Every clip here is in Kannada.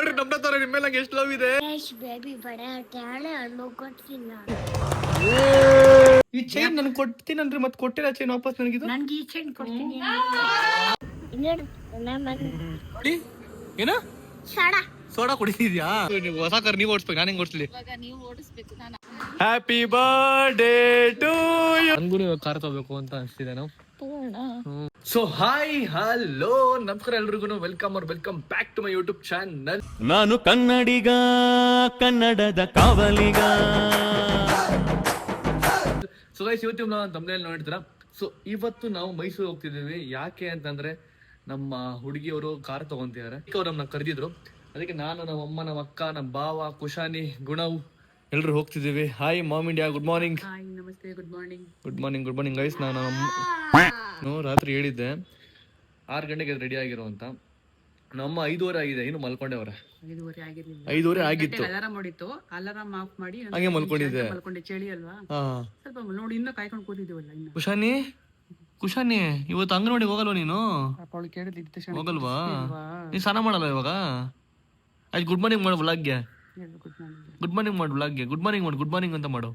ನೋಡ್ರಿ ನಮ್ಮತ್ತವ್ರೆ ನಿಮ್ಮ ಮೇಲೆ ಎಷ್ಟು ಲವ್ ಇದೆ. ಬೇಬಿ ಬಡ ತಾಳೆ ಅನ್ನು ಕೊಡ್ತಿಲ್ಲ. ಈ ಚೈನ್ ನನ್ಗೆ ಕೊಡ್ತೀನಂದ್ರೆ ಮತ್ತೆ ಕೊಟ್ಟಿಲ್ಲ ಚೈನ್ ವಾಪಸ್ ನನಗಿದು. ನನಗೆ ಈ ಚೈನ್ ಕೊಡ್ತೀನಿ. ನೋಡಿ ಏನ ಸೋಡಾ ಕುಡಿತಿದ್ಯಾ? ಹೊಸ ಕಾರ್ ನೀವು ಓಡಿಸ್ಬೇಕು, ನಾನು ಹೆಂಗ್ ಓಡಿಸ್ಲಿ? Happy birthday to you. ನನಗೂ ಕಾರ್ ತಗೋಬೇಕು ಅಂತ ಅನಿಸ್ತಿದೆ. ನಾವು ಸೊ ಹಾಯ್ ಹಲೋ ನಮಸ್ಕಾರ ಎಲ್ರಿಗೂ, welcome back to my YouTube channel. ನಾನು ಕನ್ನಡಿಗ, ಕನ್ನಡದ ಕಾವಲಿಗ. ಸೊ ಗೈಸ್, ಇವತ್ತು ನಾವು ತಮ್ಮನೇಲಿ ನೋಡ್ತೀರಾ. ಸೊ ಇವತ್ತು ನಾವು ಮೈಸೂರು ಹೋಗ್ತಿದ್ದೀವಿ. ಯಾಕೆ ಅಂತಂದ್ರೆ ನಮ್ಮ ಹುಡುಗಿಯವರು ಕಾರ್ ತಗೊಂತಿದ್ದಾರೆ. ಅವ್ರು ನಮ್ಮನ್ನ ಕರೆದಿದ್ರು. ಅದಕ್ಕೆ ನಾನು, ನಮ್ಮ ಅಮ್ಮ, ನಮ್ಮ ಅಕ್ಕ, ನಮ್ಮ ಭಾವ, ಕುಶಾನಿ, ಗುಣವ್ ಎಲ್ರು ಹೋಗ್ತಿದ್ದೀವಿ. Hi mom India, good morning. ನಮಸ್ತೆ, ಗುಡ್ ಮಾರ್ನಿಂಗ್ ಗೈಸ್. ನಾನು ರಾತ್ರಿ ಹೇಳಿದ್ದೆ 6 ಗಂಟೆಗೆ ರೆಡಿ ಆಗಿರೋ ಅಂತ. ನಮ್ಮ 5:30 ಆಗಿದೆ, ಇನ್ನು ಮಲ್ಕೊಂಡವ್ರೆ. 5:30 ಆಗಿತ್ತು. ಅಲಾರಾಮ್ ಆಫ್ ಮಾಡಿ ಹಂಗೆ ಮಲ್ಕೊಂಡಿದ್ದೆ. ಚಳಿ ಅಲ್ವಾ, ಸ್ವಲ್ಪ ನೋಡಿ ಇನ್ನ ಕಾಯ್ಕೊಂಡು ಕೂತಿದ್ದೀವಲ್ಲ. ಕುಶಾನಿ ಇವತ್ತು ಅಂಗನವಾಡಿ ಹೋಗಲ್ವಾ ನೀನು? ಹೋಗಲ್ವಾ? ನೀನ್ ಸ್ನಾನ ಮಾಡಲ್ಲ ಇವಾಗ? ಆಯ್ತು, ಗುಡ್ ಮಾರ್ನಿಂಗ್ ಮಾಡು ವ್ಲಾಗ್ಗೆ. ಗುಡ್ ಮಾರ್ನಿಂಗ್ ಅಂತ ಮಾಡು.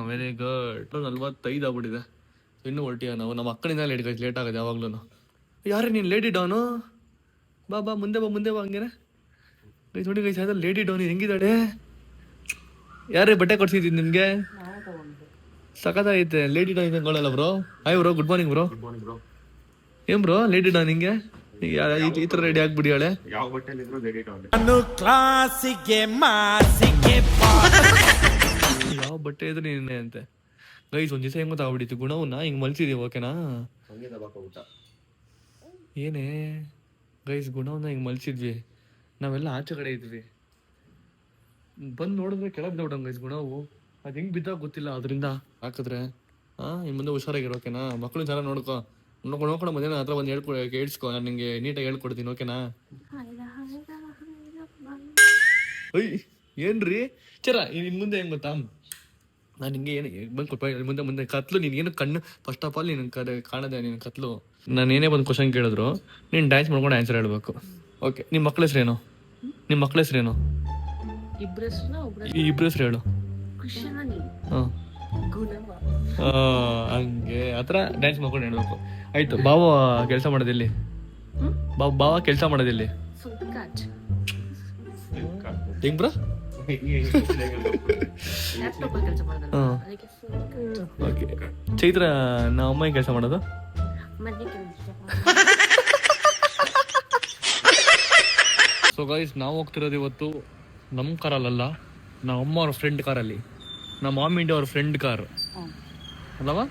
Very good. 45 ಆಗ್ಬಿಟ್ಟಿದೆ, ಇನ್ನೂ ಹೊರಟಿಯ ನಾವು. ನಮ್ಮ ಅಕ್ಕನಿಂದ ಲೇಟ್ ಆಗೋದು ಯಾವಾಗ್ಲೂ. ಯಾರೇ ನೀನು ಲೇಡಿ ಡೌನು? ಬಾ ಮುಂದೆ ಬಾ ಹಂಗೇನೆ. ನೋಡಿ ಗೈಸ್, ಅದ ಲೇಡಿ ಡೌನ್ ಹೆಂಗಿದ್ದಾಳೆ. ಯಾರೇ ಬಟ್ಟೆ ಕೊಡ್ಸಿದ್ದೀನಿ ನಿನ್ಗೆ? ಸಖತ್ತಾಗೈತೆ ಲೇಡಿ ಡೌನ್ ಹೆಂಗೊಳ್ಳಲ್ಲ bro. Hi bro, good morning bro. ಏನ್ ಬ್ರೋ ಲೇಡಿ ಡೌನ್ ಹಿಂಗೆ ಈ ತರ ರೆಡಿ ಆಗ್ಬಿಡಿ ಹಳೆ. ಯಾವ ಬಟ್ಟೆ ಇದ್ರೆ ನೀನೆ ಅಂತೆ. ಗೈಸ್, ಒಂದ್ ದಿವಸ ಹೆಂಗ್ ಗೊತ್ತಾಗ್ಬಿಟ್ಟಿತ್ತು, ಗುಣವನ್ನ ಹಿಂಗ್ ಮಲ್ಸಿದೀವಿ. ಓಕೆನಾ? ಏನೇ ಗೈಸ್, ಗುಣವನ್ನ ಹಿಂಗ್ ಮಲ್ಸಿದ್ವಿ. ನಾವೆಲ್ಲ ಆಚೆ ಕಡೆ ಇದ್ವಿ. ಬಂದ್ ನೋಡಿದ್ರೆ ಕೆಳಗ್ ನೋಡಂಗ್ ಗೈಸ್ ಗುಣವು. ಅದ್ ಹೆಂಗ್ ಬಿದ್ದಾಗ ಗೊತ್ತಿಲ್ಲ. ಅದರಿಂದ ಹಾಕಿದ್ರೆ ಇನ್ ಮುಂದೆ ಹುಷಾರಾಗಿರೋ. ಓಕೆನಾ? ಮಕ್ಳು ಚೆನ್ನಾಗಿ ನೋಡ್ಕೊಂಡು ಮಧ್ಯಾಹ್ನ ಹತ್ರ ಬಂದು ಹೇಳ್ಸ್ಕೊ. ನಾನು ನಿಂಗೆ ನೀಟಾಗಿ ಹೇಳ್ಕೊಡ್ತೀನಿ. ಓಕೆನಾ? ಅಯ್ಯ ಏನ್ರಿ ಚರ, ಇನ್ ಮುಂದೆ ಹೆಂಗ್ ಗೊತ್ತಾ, ನಾನು ನಿಂಗೆ ಏನು ಬಂದು ಕೊಟ್ಟ ಮುಂದೆ ಕತ್ಲು. ನೀನು ಕಣ್ಣು ಫಸ್ಟ್ ಆಫ್ ಆಲ್ ನೀನು ಕಾಣದೆ ನೀನು ಕತ್ಲು. ನಾನು ಏನೇ ಬಂದು ಕ್ವಶನ್ ಕೇಳಿದ್ರು ನೀನು ಡ್ಯಾನ್ಸ್ ಮಾಡ್ಕೊಂಡು ಆನ್ಸರ್ ಹೇಳ್ಬೇಕು. ಓಕೆ? ನಿಮ್ಮ ಮಕ್ಳ ಹೆಸ್ರೇನು? ಇಬ್ರು ಹೆಸ್ರು ಹೇಳು. ಹಂಗೆ ಆತರ ಡ್ಯಾನ್ಸ್ ಮಾಡ್ಕೊಂಡು ಹೇಳ್ಬೇಕು. ಆಯ್ತು. ಬಾವ ಕೆಲಸ ಮಾಡೋದಿಲ್ಲಿ? ಬಾವ ಕೆಲಸ ಮಾಡೋದಿಲ್ಲಿ ಹೆಂಗ್ ಬ್ರೋ? ಓಕೆ. ಚೈತ್ರ ನಮ್ಮ ಅಮ್ಮ ಕೆಲಸ ಮಾಡೋದು? ಸೊ ಗೈಸ್, ನಾವು ಹೋಗ್ತಿರೋದು ಇವತ್ತು ನಮ್ಮ ಕಾರಲ್ಲ, ನಮ್ಮ ಅಮ್ಮ ಅವ್ರ ಫ್ರೆಂಡ್ ಕಾರಲ್ಲಿ. ನಮ್ಮ ಮಾಮ್ ಇಂಡಿಯಾ ಅವ್ರ ಫ್ರೆಂಡ್ ಕಾರ್ ಅಲ್ಲವಾ?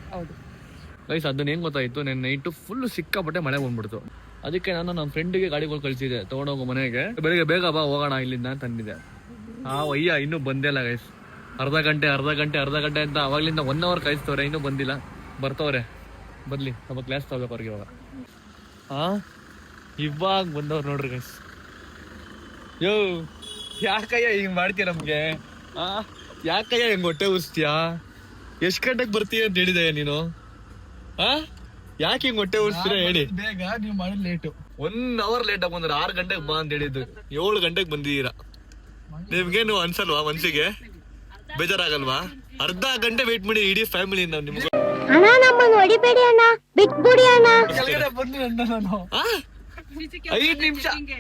ಗೈಸ್, ಅದನ್ನ ಹೆಂಗ್ ಗೊತ್ತಾಯ್ತು, ನೆನ್ನೆ ನೈಟು ಫುಲ್ ಸಿಕ್ಕಾಪಟ್ಟೆ ಮಳೆ ಬಂದ್ಬಿಡ್ತು. ಅದಕ್ಕೆ ನಾನು ನಮ್ಮ ಫ್ರೆಂಡಿಗೆ ಗಾಡಿಗಳು ಕಳಿಸಿದೆ ತಗೊಂಡೋಗೋ ಮನೆಗೆ. ಬೆಳಿಗ್ಗೆ ಬೇಗ ಬಾ ಹೋಗೋಣ ಇಲ್ಲಿಂದ ಅಂತ ಅಂದಿದ್ದೆ. ಅಯ್ಯ ಇನ್ನೂ ಬಂದೇ ಇಲ್ಲ ಗೈಸ್. ಅರ್ಧ ಗಂಟೆ ಅಂತ ಅವಾಗ್ಲಿಂದ 1 hour ಕಾಯಿಸ್ತವ್ರೆ, ಇನ್ನೂ ಬಂದಿಲ್ಲ. ಬರ್ತವ್ರೆ, ಬರ್ಲಿ. ನಮ್ಮ ಕ್ಲಾಸ್ ತಗೋಬೇಕು ಅವ್ರಿಗೆ ಇವಾಗ. ಇವಾಗ ಬಂದವ್ರು ನೋಡ್ರಿ ಗೈಸ್. ಯೋ ಯಾಕಯ್ಯ ಹಿಂಗ್ ಮಾಡ್ತೀಯ ನಮ್ಗೆ? ಯಾಕಯ್ಯ ಹೆಂಗ್ ಹೊಟ್ಟೆ ಉರ್ಸ್ತೀಯಾ? ಎಷ್ಟ್ ಗಂಟೆಗೆ ಬರ್ತೀಯ ಅಂತ ಹೇಳಿದೆ ನೀನು? ಯಾಕೆ ಹಿಂಗ್ ಹೊಟ್ಟೆ ಉರ್ಸ್ತೀರ ಹೇಳಿ? ಬೇಗ ನೀವು ಮಾಡಿದ್ ಲೇಟು. 1 hour ಲೇಟ್ ಆಗಿ ಬಂದ್ರೆ 6 ಗಂಟೆಗೆ ಬಾ ಅಂತ ಹೇಳಿದ್ದು. 7 ಗಂಟೆಗೆ ಬಂದಿದ್ದೀರಾ. ನಿಮ್ಗೇನು ಅನ್ಸಲ್ವಾ? ಮನ್ಸಿಗೆ ಬೇಜಾರಾಗಲ್ವಾ? ಅರ್ಧ ಗಂಟೆ ವೇಟ್ ಮಾಡಿ ಇಡೀ ಫ್ಯಾಮಿಲಿ. ನಾವು ನಿಮ್ಗೆ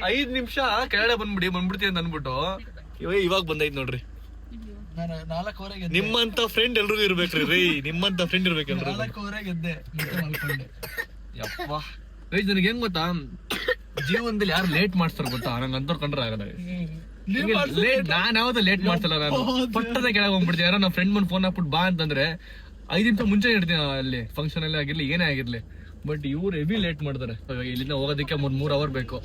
5 ನಿಮಿಷ ಕೆಳಗಡೆ ಬಂದ್ಬಿಡ್ತೀವಿ ಅಂತ ಅನ್ಬಿಟ್ಟು ಇವಾಗ ಬಂದೈತ್ ನೋಡ್ರಿ. ನಿಮ್ಮಂತ ಫ್ರೆಂಡ್ ಎಲ್ರಿಗೂ ಇರ್ಬೇಕ್ರಿ ರೀ. ನಿಮ್ಮಂತ ಫ್ರೆಂಡ್ ಇರ್ಬೇಕಲ್ರಿ. ಯಪ್ಪ ಗೈಸ್, ನನಗೆ ಹೆಂಗ್ ಗೊತ್ತಾ, ಜೀವನದಲ್ಲಿ ಯಾರು ಲೇಟ್ ಮಾಡ್ತಾರ ಗೊತ್ತಾ? ನಂಗೆ ಅಂತವ್ರು ಕಂಡ್ರೆ ಆಗಲ್ಲ. ನಾನ್ ಯಾವ್ದು ಲೇಟ್ ಮಾಡ್ಸಲ್ಲ. ನಾನು ಪಟ್ಟದ ಕೆಳಗೆ ಹೋಗ್ಬಿಡ್ತೀನಿ. ಯಾರೋ ನಮ್ಮ ಫ್ರೆಂಡ್ ಬಂದು ಫೋನ್ ಹಾಕ್ಬಿಟ್ಟು ಬಾ ಅಂತಂದ್ರೆ 5 ನಿಮಿಷ ಮುಂಚೆ ಇಡ್ತೀನಿ ಅಲ್ಲಿ. ಫಂಕ್ಷನ್ ಅಲ್ಲಿ ಆಗಿರ್ಲಿ, ಏನೇ ಆಗಿರ್ಲಿ. ಬಟ್ ಇವ್ರು ಹೆವಿ ಲೇಟ್ ಮಾಡ್ತಾರೆ. ಇಲ್ಲಿಂದ ಹೋಗೋದಕ್ಕೆ 3 hour ಬೇಕು.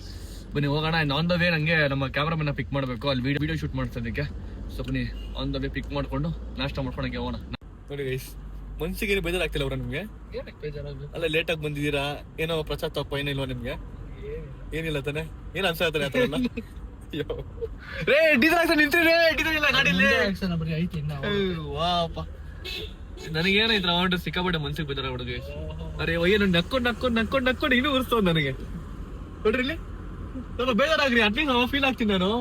ಬನ್ನಿ ಹೋಗೋಣ. ಆನ್ ದ ವೇ ನಂಗೆ ನಮ್ಮ ಕ್ಯಾಮ್ರಾಮನ್ನ ಪಿಕ್ ಮಾಡ್ಬೇಕು, ಅಲ್ಲಿ ವಿಡಿಯೋ ಶೂಟ್ ಮಾಡ್ಸೋದಕ್ಕೆ. ಸೊ ಬನ್ನಿ ಆನ್ ದ ವೇ ಪಿಕ್ ಮಾಡ್ಕೊಂಡು ನಾಷ್ಟ ಮಾಡ್ಕೊಂಡಂಗೆ ಹೋಗೋಣ. ನೋಡಿ ಗೈಸ್, ಮನ್ಸಿಗೆ ಬೇಜಾರಾಗ್ತಿಲ್ಲ ಅವ್ರ ನಿಮ್ಗೆ? ಅಲ್ಲ ಲೇಟ್ ಆಗಿ ಬಂದಿದ್ದೀರಾ, ಏನೋ ಪಶ್ಚಾತ್ತಾಪ ಏನಿಲ್ವಾ ನಿಮ್ಗೆ? ಏನಿಲ್ಲ ತಾನೆ? ಏನ್ ಅನ್ಸಾಯ್ತಾರೆ ಆತರ ಎಲ್ಲ? ರೇ ಡೀಸೆಲ್ ಹಾಕ್ಸ ನಿಂತ್ರಿ ರೇ. ಡೀಸೆಲ್ ಇಲ್ಲ ಗಾಡಿಲಿ. ವಾಪ ನನಗೇನಾಯ್ತು, ಅವಂಟು ಸಿಕ್ಕಾಪಟ್ಟೆ ಮನ್ಸಿಗೆ ಬೇಜಾರ ಹುಡುಗಿ. ಅರೆ ಏನು ನಕ್ಕೊಂಡು ಇನ್ನೂ ಉರ್ಸ್ತವ್ ನನಗೆ. ನೋಡ್ರಿ ಇಲ್ಲಿ ಸ್ವಲ್ಪ ಬೇಜಾರಾಗ್ರಿ, ಅಟ್ಲೀಸ್ಟ್ ನಾವು ಫೀಲ್ ಆಗ್ತೀನಿ ನಾನು,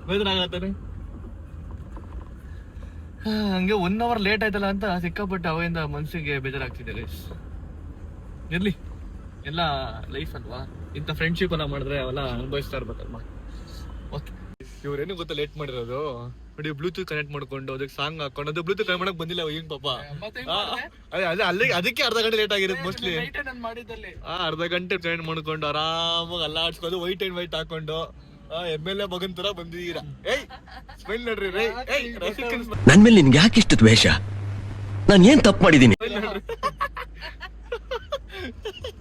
ಬೇಜಾರಾಗತ್ತಾನೆ. ಹಂಗೆ 1 hour ಲೇಟ್ ಆಯ್ತಲ್ಲ ಅಂತ ಸಿಕ್ಕಾಪಟ್ಟೆ ಅವಾಗಿಂದ ಮನ್ಸಿಗೆ ಬೇಜಾರಾಗ್ತಿದೆ ಗೈಸ್. ಇರ್ಲಿ, ಎಲ್ಲ ಲೈಫ್ ಅಲ್ವಾ, ಇಂಥ ಫ್ರೆಂಡ್ಶಿಪ್ ಎಲ್ಲ ಮಾಡಿದ್ರೆ ಅವೆಲ್ಲ ಅನುಭವಿಸ್ತಾ ಇರ್ಬೇಕಲ್ವಾ. ಓಕೆ, ಇವ್ರೇನು ಗೊತ್ತಾ ಲೇಟ್ ಮಾಡಿರೋದು ನೋಡಿ, ಬ್ಲೂಟೂತ್ ಕನೆಕ್ಟ್ ಮಾಡ್ಕೊಂಡು ಅದಕ್ಕೆ ಸಾಂಗ್ ಹಾಕೊಂಡು, ಅದು ಬ್ಲೂಟೂತ್ ಕನೆಕ್ಟ್ ಮಾಡಕ್ ಬಂದಿಲ್ಲ ಈಗ ಪಾಪ. ಅದಕ್ಕೆ ಅರ್ಧ ಗಂಟೆ ಲೇಟ್ ಆಗಿರೋದು ಮೋಸ್ಟ್ಲಿ. ಅರ್ಧ ಗಂಟೆ ಕನೆಕ್ಟ್ ಮಾಡ್ಕೊಂಡು ಆರಾಮಾಗಿ ಅಲ್ಲಾಡ್ಸ್ಕೊಂಡು ವೈಟ್ ಅಂಡ್ ವೈಟ್ ಹಾಕೊಂಡು MLA ಮಗನ್ ತರ ಬಂದಿದ್ದೀರಾ. ಏಯ್ ಸ್ಮೈಲ್ ನೋಡ್ರಿ ರೇ. ನನ್ ಮೇಲೆ ನಿನ್ಗೆ ಯಾಕೆ ಇಷ್ಟು ದ್ವೇಷ? ನಾನು ಏನ್ ತಪ್ಪು ಮಾಡಿದೀನಿ?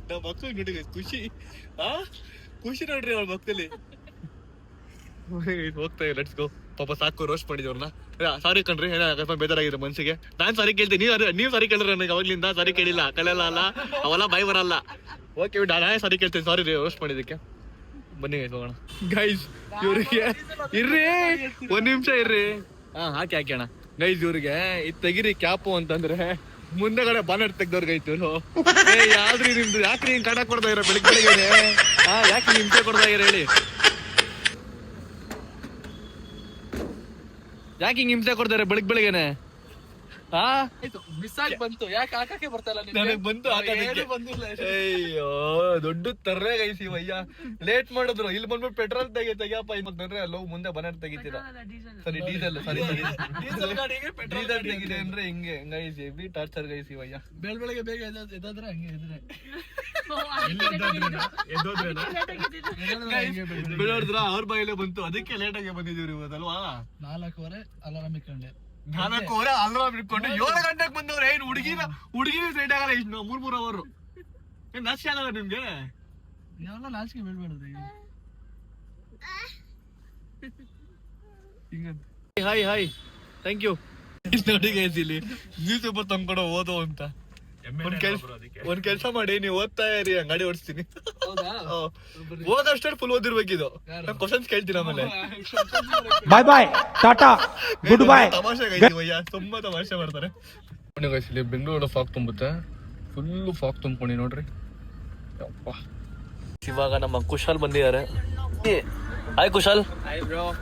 ನಮ್ಮ ಮಕ್ಕಳು ನೋಡಿ ಖುಷಿ, ಖುಷಿ ನೋಡ್ರಿ ಅವ್ರ ಮಕ್ಕಳಲ್ಲಿ. ಹೋಗ್ತಾ ಲೆಟ್ಸ್ ಗೋ. ಪಾಪ ಸಾಕು ರೋಸ್ಟ್ ಮಾಡಿದವ್ರನ್ನ. ಸಾರಿ ಕಣ್ರಿ, ಅಕಸ್ಮಾತ್ ಬೇಜಾರಾಗಿದೆ ಮನ್ಸಿಗೆ. ನಾನ್ ಸಾರಿ ಕೇಳ್ತೀನಿ, ನೀವು ಸಾರಿ ಕೇಳಿದ್ರೆ ನನಗೆ ಅವಾಗ್ಲಿಂದ ಸಾರಿ ಕೇಳಿಲ್ಲ, ಕಳೆಯಲ್ಲ ಅಲ್ಲ, ಅವೆಲ್ಲ ಬಾಯ್ ಬರಲ್ಲ. ಓಕೆ, ನಾನೇ ಸಾರಿ ಕೇಳ್ತೀನಿ, ಸಾರಿ ರೀ ರೋಸ್ಟ್ ಮಾಡಿದಕ್ಕೆ. ಬನ್ನಿ ಗೈಸ್ ಹೋಗೋಣ. ಗೈಸ್ ಇವ್ರಿಗೆ ಇರ್ರಿ, 1 ನಿಮಿಷ ಇರ್ರಿ. ಹಾಕಿ ಅಣ್ಣ. ಗೈಸ್ ಇವ್ರಿಗೆ ಇದು ತೆಗಿರಿ ಕ್ಯಾಪು ಅಂತಂದ್ರೆ ಮುಂದೆಗಡೆ ಬಾನರ್ ತೆಗ್ದವ್ರಿಗೆ ಇವ್ರು. ಯಾವ್ದ್ರಿ ನಿಮ್ದು, ಯಾಕ್ರಿ ಹಿಂಗ್ ಕಾಟ ಕೊಡ್ತಾ ಇರ ಬೆಳಿಗ್ಗೆ? ಯಾಕೆ ಹಿಂಸೆ ಕೊಡ್ತಾ ಇರ ಹೇಳಿ? ಯಾಕೆ ಹಿಂಗ್ ಹಿಂಸೆ ಕೊಡ್ತಾರೆ ಬೆಳಿಗ್ಗೆನೆ? ಮಿಸ್ ಆಗಿ ಬಂತು, ಯಾಕೆ ಹಾಕಕ್ಕೆ ಬರ್ತಾಯಿಲ್ಲ? ನನಗ್ ಬಂತು ಹಾಕೋದಕ್ಕೆ. ಅಯ್ಯೋ ದೊಡ್ಡ ತರ್ರೆ ಗೈಸ್ ಇವಯ್ಯ. ಲೇಟ್ ಮಾಡಿದ್ರು, ಇಲ್ಲಿ ಬಂದ್ಬಿಟ್ಟು ಪೆಟ್ರೋಲ್ ತೆಗಿಯಪ್ಪ ಅಂತಂದ್ರೆ ಅಲ್ಲೋ ಮುಂದೆ ಬನರ್ ತೆಗಿತೀರಾ. ಸರಿ ಡೀಸೆಲ್, ಸರಿ ಡೀಸೆಲ್ ತೆಗಿದೆ ಅಂದ್ರೆ ಹಿಂಗೆ ಗೈಸ್, ಹೆವಿ ಟಾರ್ಚರ್ ಗೈಸ್ ಇವಯ್ಯ. ಬೆಳಗ್ಗೆ ಬೇಗ ಎದ್ದಾದ್ರೆ ಹಂಗೆ ಎದ್ರೆ ಬಿಡೋದ್ರ ಅವ್ರ ಬಾಯಲ್ಲೇ ಬಂತು, ಅದಕ್ಕೆ ಲೇಟ್ ಆಗಿ ಬಂದಿದೀವ್ರಿ ಇವತ್ತಲ್ವಾ. 4:15 ಅಲಾರಾಮ್ ಇಟ್ಕೊಂಡೆ. 4:15 ಅಲಾರಾಮ್ ಇಟ್ಕೊಂಡು 7 ಗಂಟೆಗೆ ಬಂದವ್ರೆ. ಏನ್ ಹುಡುಗಿನ ಲೇಟ್ ಆಗಲ್ಲ, ಇಷ್ಟು 3 ಅವರ್. ಏನ್ ನಾಚಿಕೆ ಆಗಲ್ಲ ನಿಮ್ಗೆ? ಯಾವಲ್ಲ ನಾಚಿಕೆ ಬೀಳ್ಬೇಡ್ರಿ. Hi hi, thank you. ನೋಡಿ ಗೈಸ್, ಇಲ್ಲಿ ನ್ಯೂಸ್ ಪೇಪರ್ ತಂದ್ಕೊಡೋ ಓದೋ ಅಂತ. ಒಂದ್ ಕೆಲ್ಸ ಮಾಡಿ, ನೀವು ಓದ್ತಾ ಇರಿ, ಗಾಡಿ ಓಡಿಸ್ತೀನಿ. ಓದಷ್ಟೇ ಫುಲ್ ಓದಿರ್ಬೇಕಿದು. ಕ್ವಶನ್ಸ್ ಕೇಳ್ತೀನಿ ಆಮೇಲೆ. ಬಾಯ್ ಬಾಯ್, ಟಾಟಾ, ಗುಡ್ ಬಾಯ್. ತಮಾಷೆ ಗೈಸ್, ತುಂಬಾ ತಮಾಷೆ ಮಾಡ್ತಾರೆ. ಗೈಸ್ ಇಲ್ಲಿ ಬೆಂಗಳೂರು ಫಾಗ್ ತುಂಬುತ್ತೆ, ಫುಲ್ ಫಾಗ್ ತುಂಬ್ಕೊಂಡು ನೋಡ್ರಿ. ಇವಾಗ ನಮ್ಮ ಕುಶಾಲ್ ಬಂದಿದ್ದಾರೆ. ಹಾಯ್ ಕುಶಾಲ್,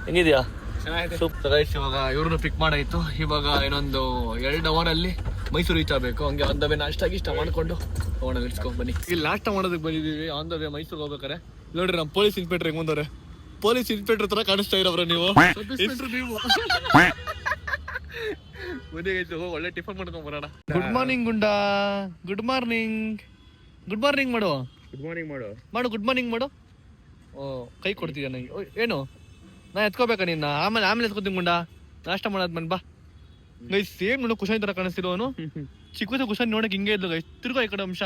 ಹೆಂಗಿದ್ಯಾ? Super guys. ಇವಾಗ ಇವ್ರನ್ನ ಪಿಕ್ ಮಾಡಾಯ್ತು. ಇವಾಗ ಇನ್ನೊಂದು 2 hour ಅಲ್ಲಿ ಮೈಸೂರು ರೀಚ್ ಆಗ್ಬೇಕು. ಹಂಗೆ ಆನ್ ದ ವೇ ನಾಷ್ಟ ಗೀಷ್ಟ ಮಾಡ್ಕೊಂಡು ಹೋಗೋಣ, ನಿಲ್ಸ್ಕೊಂಡ್ ಬನ್ನಿ. ಇಲ್ಲಿ ನಾಷ್ಟ ಮಾಡೋದಕ್ಕೆ ಬಂದಿದ್ದೀವಿ, ಆನ್ ದ ವೇ ಮೈಸೂರಿಗೆ ಹೋಗ್ಬೇಕಾರೆ. ನೋಡ್ರಿ ನಮ್ಮ ಪೊಲೀಸ್ ಇನ್ಸ್ಪೆಕ್ಟರ್ ಹೆಂಗ್ ಬಂದವ್ರೆ, ಪೊಲೀಸ್ ಇನ್ಸ್ಪೆಕ್ಟರ್ ತರ ಕಾಣಿಸ್ತಾ ಇರೋವ್ರ ನೀವು. ಒಳ್ಳೆ ಟಿಫನ್ ಮಾಡ್ಕೊಂಡ್ ಬರೋಣ. Good morning goonda, good morning. Good morning ಮಾಡು, ಗುಡ್ ಮಾರ್ನಿಂಗ್ ಮಾಡು, ಗುಡ್ ಮಾರ್ನಿಂಗ್ ಮಾಡು. ಓ ಕೈ ಕೊಡ್ತೀಯ ನನಗೆ? ಏನು ನಾ ಎತ್ಕೋಬೇಕಾ ನಿನ್ನ? ಆಮೇಲೆ ಎತ್ಕೋತೀನಿ ಗುಂಡಾ, ನಾಷ್ಟ ಮಾಡೋದ್ಮೇಲೆ ಬಾ. ಗೈಸ್ ಸೇಮ್ ನೋಡು, ಕುಶಾನ್ ತರ ಕಾಣಿಸ್ತಿರೋನು. ಚಿಕ್ಕ ಕುಶಾನ್ ನೋಡಕ್ ಹಿಂಗೆ ಇದ್ಲು ಗೈಸ್. ತಿರ್ಗೋ ಈ ಕಡೆ ಅಂಶ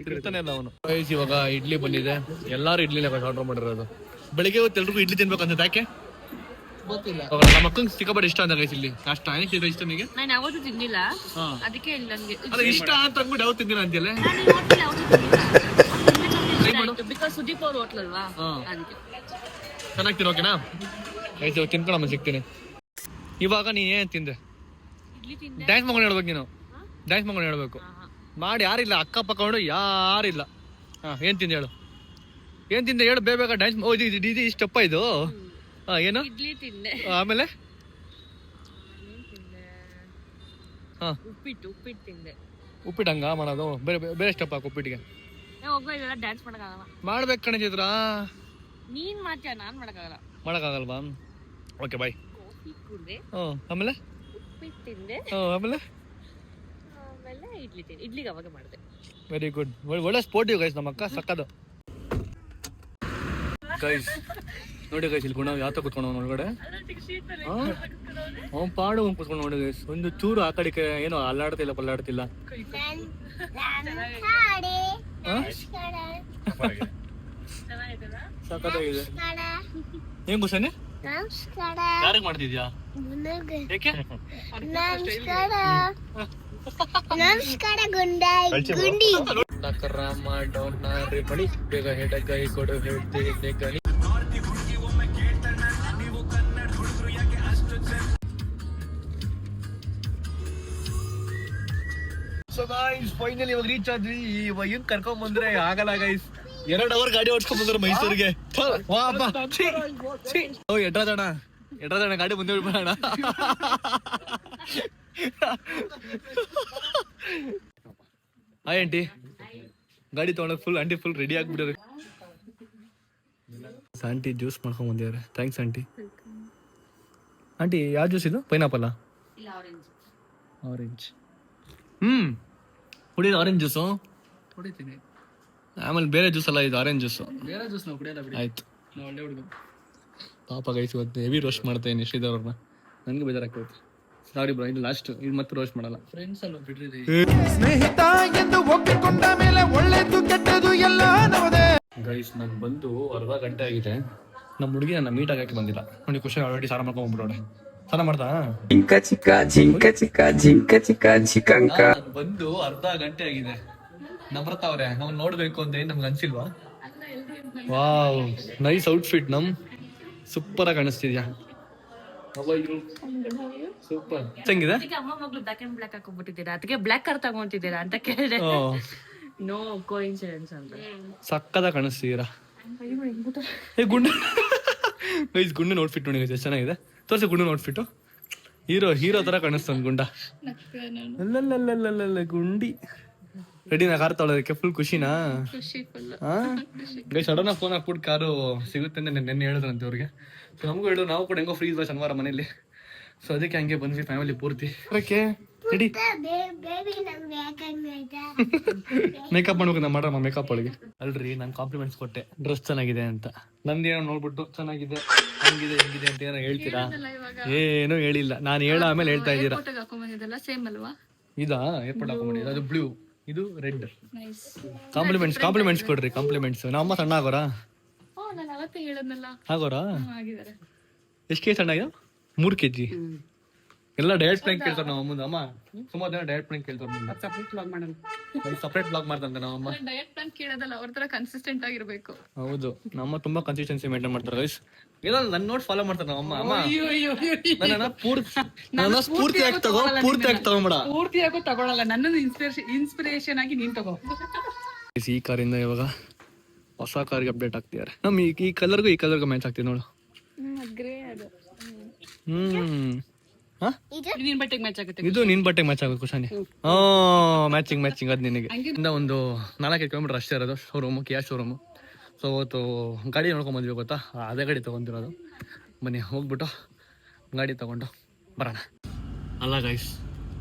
ತಿರ್ತಾನೆ ಇಲ್ಲ ಅವನು. ಗೈಸ್ ಇವಾಗ ಇಡ್ಲಿ ಬಂದಿದೆ, ಎಲ್ಲಾರು ಇಡ್ಲಿನೇ ಆರ್ಡರ್ ಮಾಡಿರೋದು. ಬೆಳಿಗ್ಗೆ ಹೊತ್ತು ಎಲ್ರಿಗೂ ಇಡ್ಲಿ ತಿನ್ಬೇಕಂತ. ಯಾಕೆ ಗೊತ್ತಿಲ್ಲ, ನಮ್ಮ ಮಕ್ಕಳಿಗೆ ಸಿಕ್ಕಾಪಟ್ಟೆ ಇಷ್ಟ ಅಂತ ಗೈಸ್ ಇಲ್ಲಿ ನಾಷ್ಟ. ಏನಕ್ಕೆ ಇಷ್ಟ ನಿಮಗೆ? ನಾನು ಯಾವತ್ತೂ ತಿಂದಿಲ್ಲ, ಅದಕ್ಕೆ ನನಗೆ ಅಲ್ಲ ಇಷ್ಟ ಅಂತ ಅಂದ್ಬಿಟ್ಟು ಯಾವತ್ತು ತಿಂದಿಲ್ಲ ಅಂತೀಯಲ್ಲ? ಬಿಕಾಸ್ ಸುದೀಪ್ ಅವ್ರ ಹೋಟ್ಲ್ ಅಲ್ವಾ, ಅದಕ್ಕೆ ಚೆನ್ನಾಗ್ತೀನಿ. ಓಕೆನಾ ಗೈಸ್, ಇವಾಗ ತಿನ್ಕೊಂಡು ಸಿಗ್ತೀನಿ. ಇವಾಗ ನೀ ಏನ್ ತಿಂದೆ? ಇಡ್ಲಿ ತಿಂದೆ. ಡ್ಯಾನ್ಸ್ ಮಾಡ್ಕೊಂಡು ಹೇಳ್ಬೇಕು, ಡ್ಯಾನ್ಸ್ ಮಾಡ್ಕೊಂಡು ಹೇಳ್ಬೇಕು. ಮಾಡಿ ಯಾರಿಲ್ಲ, ಅಕ್ಕ ಪಕ್ಕ ಯಾರಿಲ್ಲ. ಏನ್ ತಿಂದೆ ಹೇಳು, ಏನ್ ತಿಂದೆ ಹೇಳು, ಬೇಗ ಡ್ಯಾನ್ಸ್. ಇದು ಇಷ್ಟಪ್ಪ ಇದು. ಏನು ಇಡ್ಲಿ ತಿಂದೆ. ಆಮೇಲೆ ಉಪ್ಪಿಟ್ಟು ತಿಂದೆ. ಉಪ್ಪಿಟ್ಟು ಹಂಗ ಮಾಡೋದು? ಬೇರೆ ಸ್ಟೆಪ್ ಹಾಕು ಉಪ್ಪಿಟ್ಟಿಗೆ. ಹೋಗೋ ಇದೆಲ್ಲ ಡ್ಯಾನ್ಸ್ ಮಾಡಕ್ಕಾಗಲ್ಲ. ಮಾಡ್ಬೇಕು ಕಣಿಸಿದ್ರ ನೀನ್ ಮಾಡ್ತೀಯ, ನಾನ್ ಮಾಡಕ್ಕಾಗಲ್ಲ. ಮಾಡಕ್ಕಾಗಲ್ವಾ? Okay bye. ಕಾಫಿ ಕುಡ್ದೆ, ಆಮೇಲೆ ಉಪ್ಪಿಟ್ಟು ತಿಂದೆ, ಆಮೇಲೆ ಇಡ್ಲಿ ತಿಂದೆ. ಇಡ್ಲಿಗೆ ಅವಾಗ ಮಾಡಿದೆ. ವೆರಿ ಗುಡ್, ಒಳ್ಳೆ ಸ್ಪೋರ್ಟಿವ್ ಗೈಸ್ ನಮ್ಮ ಅಕ್ಕ, ಸಕ್ಕದು ಗೈಸ್. ನೋಡಿ ಗೈಸ್, ಇಲ್ಲಿ ಗುಣ ಯಾವ ಕೂತ್ಕೊಂಡು ಒಳಗಡೆ ಅವ್ನು ಪಾಡು ಕೂತ್ಕೊಂಡು ನೋಡಿ ಗೈಸ್. ಒಂದು ಚೂರು ಆ ಕಡೆಗೆ ಏನೋ ಅಲ್ಲಾಡ್ತಿಲ್ಲ ಪಲ್ಲಾಡ್ತಿಲ್ಲ. ಸಕ್ಕತ್ತಾಗಿದೆ. ಏನ್ ಕುಶಾನೆ, ಯಾರಿಗೆ ಮಾಡ್ತಿದ್ಯಾ? ಯಾಕೆ? ಬೇಗ ಹೆಡಗೈ ಕೊಡು ಹೇಳ್ತೀನಿ ಗಣಿ. ಸೊ ಗೈಸ್ ಫೈನಲಿ ಇವಾಗ ರೀಚ್ ಆದ್ವಿ. ಇವಾಗ ಕರ್ಕೊಂಡ್ ಬಂದ್ರೆ ಆಗಲ್ಲ ಗೈಸ್, 2 ಅವರ್ ಗಾಡಿ ಓಡಿಸ್ಕೊಂಡ್ ಬಂದ್ರು ಮೈಸೂರಿಗೆ. ಎಡ್ರದಣ ಗಾಡಿ ಮುಂದೆ ಬಿಡ್ಬೇಡ. ಹಾಯ್ ಆಂಟಿ, ಗಾಡಿ ತಗೊಂಡೋಗಿ ಫುಲ್ ಆಂಟಿ ಫುಲ್ ರೆಡಿ ಆಗ್ಬಿಟ್ಟಾರೆ. ಆಂಟಿ ಜ್ಯೂಸ್ ಮಾಡ್ಕೊಂಡ್ ಬಂದಿದ್ದಾರೆ. Thanks aunty. ಆಂಟಿ ಯಾವ ಜ್ಯೂಸ್ ಇದು? ಪೈನಾಪಲ್ಲ? ಆರೆಂಜ್. ಕುಡಿಯೋದು ಆರೆಂಜ್ ಜ್ಯೂಸು? ಕುಡಿತೀನಿ. ಆಮೇಲೆ ಬೇರೆ ಜ್ಯೂಸ್ ಅಲ್ಲ ಇದು, ಆರೆಂಜ್ ಜ್ಯೂಸು. ಬೇರೆ ಜ್ಯೂಸ್ ನಾವು ಕುಡಿಯಲ್ಲ ಬಿಡಿ. ಆಯ್ತು. ನಾವು ಒಳ್ಳೆ ಹುಡುಗ. ಪಾಪ ಗೈಸ್ ಇವತ್ತು ಹೆವಿ ರೋಸ್ಟ್ ಮಾಡ್ತೇನೆ ಇಷ್ಟಿದ್ದವ್ರನ್ನ. ನನಗೆ ಬೇಜಾರಾಗ್ತೈತೆ. ಸಾರಿ ಬ್ರೋ, ಇದು ಲಾಸ್ಟ್. ಇದು ಮತ್ತೆ ರೋಸ್ಟ್ ಮಾಡಲ್ಲ. ಫ್ರೆಂಡ್ಸ್ ಅಲ್ವಾ ಬಿಡ್ರಿ. ಸ್ನೇಹಿತ ಎಂದು ಒಪ್ಪಿಕೊಂಡ ಮೇಲೆ ಒಳ್ಳೆದು ಕೆಟ್ಟದು ಎಲ್ಲ ನಮ್ಮದೇ. ಗೈಸ್ ನಾನು ಬಂದು ಅರ್ಧ ಗಂಟೆ ಆಗಿದೆ. ನಮ್ಮ ಹುಡುಗಿ ನನ್ನ ಮೀಟ್ ಆಗಕ್ಕೆ ಬಂದಿಲ್ಲ. ನೋಡಿ ಖುಷಿ ಆಲ್ರೆಡಿ ಸಾರ ಮಾಡ್ಕೊಂಡ್ಬಿಡೋಡೆ. ಸಾರ ಮಾಡ್ತಾ ಜಿಂಕ ಚಿಕ್ಕ ಜಿಂಕ ಚಿಕ್ಕ ಜಿಂಕ ಚಿಕ್ಕ ಜಿಕಂಕ. ಬಂದು ಅರ್ಧ ಗಂಟೆ ಆಗಿದೆ. ನಮ್ರತ ಅವ್ರೆ ನಾವು ನೋಡ್ಬೇಕು ಅಂತ ಏನ್ ನಮ್ಗೆ ಅನ್ಸಿಲ್ವಾ? ವಾವ್, ನೈಸ್ ಔಟ್ಫಿಟ್ ನಮ್. ಸೂಪರ್ ಆಗಿ ಕಾಣಿಸ್ತಿದ್ಯಾ? ಸೂಪರ್. ಹೆಂಗಿದೆ? ಅಮ್ಮ ಮಗಳು ಬ್ಲಾಕ್ ಅಂಡ್ ಬ್ಲಾಕ್ ಹಾಕೊಂಡ್ಬಿಟ್ಟಿದ್ದೀರಾ, ಅದಕ್ಕೆ ಬ್ಲಾಕ್ ಕಾರ್ ತಗೊಂತಿದ್ದೀರಾ ಅಂತ ಕೇಳಿದೆ. ನೋ ಕೋಇನ್ಸಿಡೆನ್ಸ್ ಅಂತ. ಸಕ್ಕದಾಗಿ ಕಾಣಿಸ್ತಿದ್ದೀರಾ. ಏ ಗುಂಡು ಗೈಸ್, ಗುಂಡು ಔಟ್ಫಿಟ್ ನೋಡಿ ಎಷ್ಟು ಚೆನ್ನಾಗಿದೆ. ತೋರಿಸಿ ಗುಂಡು ಔಟ್ಫಿಟ್. ಹೀರೋ ತರ ಕಾಣಿಸ್ತಾನೆ ಗುಂಡ. ಅಲ್ಲಲ್ಲಲ್ಲಲ್ಲ ಗುಂಡಿ ರೆಡಿನಾ ಕಾರ್ ತೊಗೊಳೋದಕ್ಕೆ? ಫುಲ್ ಖುಷಿನಾ? ಗೈಸ್ ಸಡನ್ ಆಗಿ ಫೋನ್ ಹಾಕ್ಬಿಟ್ಟು ಕಾರು ಸಿಗುತ್ತೆ ಅಂತ ನೆನ್ನೆ ಹೇಳಿದ್ರಂತೆ ಅವ್ರಿಗೆ. ಸೊ ನಮಗೂ ಹೇಳು, ನಾವು ಕೂಡ ಹೆಂಗೋ ಫ್ರೀ ಇದ್ವಾ ಶನಿವಾರ ಮನೇಲಿ. ಸೊ ಅದಕ್ಕೆ ಹಂಗೆ ಬಂದ್ವಿ ಫ್ಯಾಮಿಲಿ ಪೂರ್ತಿ. ಓಕೆ ರೆಡಿ ಮೇಕಪ್ ಮಾಡ್ಬೇಕು. ನಮ್ಮ ಮಾಡಮ್ಮ ಮೇಕಪ್ ಒಳಗೆ ಅಲ್ರಿ. ನಾನು ಕಾಂಪ್ಲಿಮೆಂಟ್ಸ್ ಕೊಟ್ಟೆ ಡ್ರೆಸ್ ಚೆನ್ನಾಗಿದೆ ಅಂತ. ನಂದೇನೋ ನೋಡ್ಬಿಟ್ಟು ಚೆನ್ನಾಗಿದೆ ಹಂಗಿದೆ ಹೆಂಗಿದೆ ಅಂತ ಏನೋ ಹೇಳ್ತೀರಾ? ಏನೂ ಹೇಳಿಲ್ಲ. ನಾನು ಹೇಳ ಆಮೇಲೆ ಹೇಳ್ತಾ ಇದ್ದೀರಾ. ಇದಾ ಏರ್ಪೋರ್ಟ್ ಹಾಕೊಂಡ್ಬಂದಿದ್ದು? ಅದು ಬ್ಲೂ, ಇದು ರೆಡ್. ಕಾಂಪ್ಲಿಮೆಂಟ್ಸ್ ಕೊಡ್ರಿ. ಕಾಂಪ್ಲಿಮೆಂಟ್ಸ್. ನಮ್ಮ ಸಣ್ಣ ಆಗೋರಾ? ಆಗೋರಾ? ಎಷ್ಟು ಕೆಜಿ ಸಣ್ಣ ಆಗಿದೆ? 3 kg. ಎಲ್ಲ ಡಯಟ್ ಪ್ಲಾನ್ ಕೇಳ್ತಾರೆ ನಮ್ಮ ಅಮ್ಮಂದು. ಅಮ್ಮ ಸುಮಾರು ಜನ ಡಯಟ್ ಪ್ಲಾನ್ ಕೇಳ್ತಾರೆ. ಸಪ್ರೇಟ್ ಬ್ಲಾಗ್ ಮಾಡ್ತಂತೆ ನಮ್ಮ ಅಮ್ಮ. ಡಯಟ್ ಪ್ಲಾನ್ ಕೇಳೋದಲ್ಲ, ಅವ್ರ ತರ ಕನ್ಸಿಸ್ಟೆಂಟ್ ಆಗಿರ್ಬೇಕು. ಹೌದು, ನಮ್ಮ ತುಂಬಾ ಕನ್ಸಿಸ್ಟೆನ್ಸಿ ಮೇಂಟೈನ್ ಮಾಡ್ತಾರೆ ಗೈಸ್. ಏನೋ ನನ್ನ ನೋಡಿ ಫಾಲೋ ಮಾಡ್ತಾರೆ ನಮ್ಮ ಅಮ್ಮ. ನನ್ನ ಪೂರ್ತಿಯಾಗಿ ತಗೊಂಬೇಡ. ಪೂರ್ತಿಯಾಗೂ ತಗೊಳಲ್ಲ, ನನ್ನನ್ನು ಇನ್ಸ್ಪಿರೇಷನ್ ಆಗಿ ನೀನ್ ತಗೋ. ಈ ಕಾರಿಂದ ಇವಾಗ ಹೊಸ ಕಾರ್ಗೆ ಅಪ್ಡೇಟ್ ಆಗ್ತಿದ್ದಾರೆ. ನಮ್ ಈ ಕಲರ್ಗೂ ಮ್ಯಾಚ್ ಆಗ್ತಿದೆ ನೋಡು. ನಿನ್ ಬಟ್ಟೆಗೆ ಮ್ಯಾಚ್ ಆಗುತ್ತೆ. ಇದು ನಿನ್ ಬಟ್ಟೆಗೆ ಮ್ಯಾಚ್ ಆಗುತ್ತೆ ಖುಷಾನಿ. ಮ್ಯಾಚಿಂಗ್ ಅದ್ ನಿನಗೆ. ಇಂದ ಒಂದು 4 ಕಿಲೋಮೀಟರ್ ಅಷ್ಟೇ ಇರೋದು ಶೋರೂಮು, ಕಿಯಾ ಶೋರೂಮು. ಸೊ ಅವತ್ತು ಗಾಡಿ ನೋಡ್ಕೊಂಡ್ ಬಂದ್ವಿ ಗೊತ್ತಾ, ಅದೇ ಗಾಡಿ ತಗೊಂಡಿರೋದು. ಬನ್ನಿ ಹೋಗ್ಬಿಟ್ಟು ಗಾಡಿ ತಗೊಂಡು ಬರೋಣ. ಅಲ್ಲ ಗೈಸ್,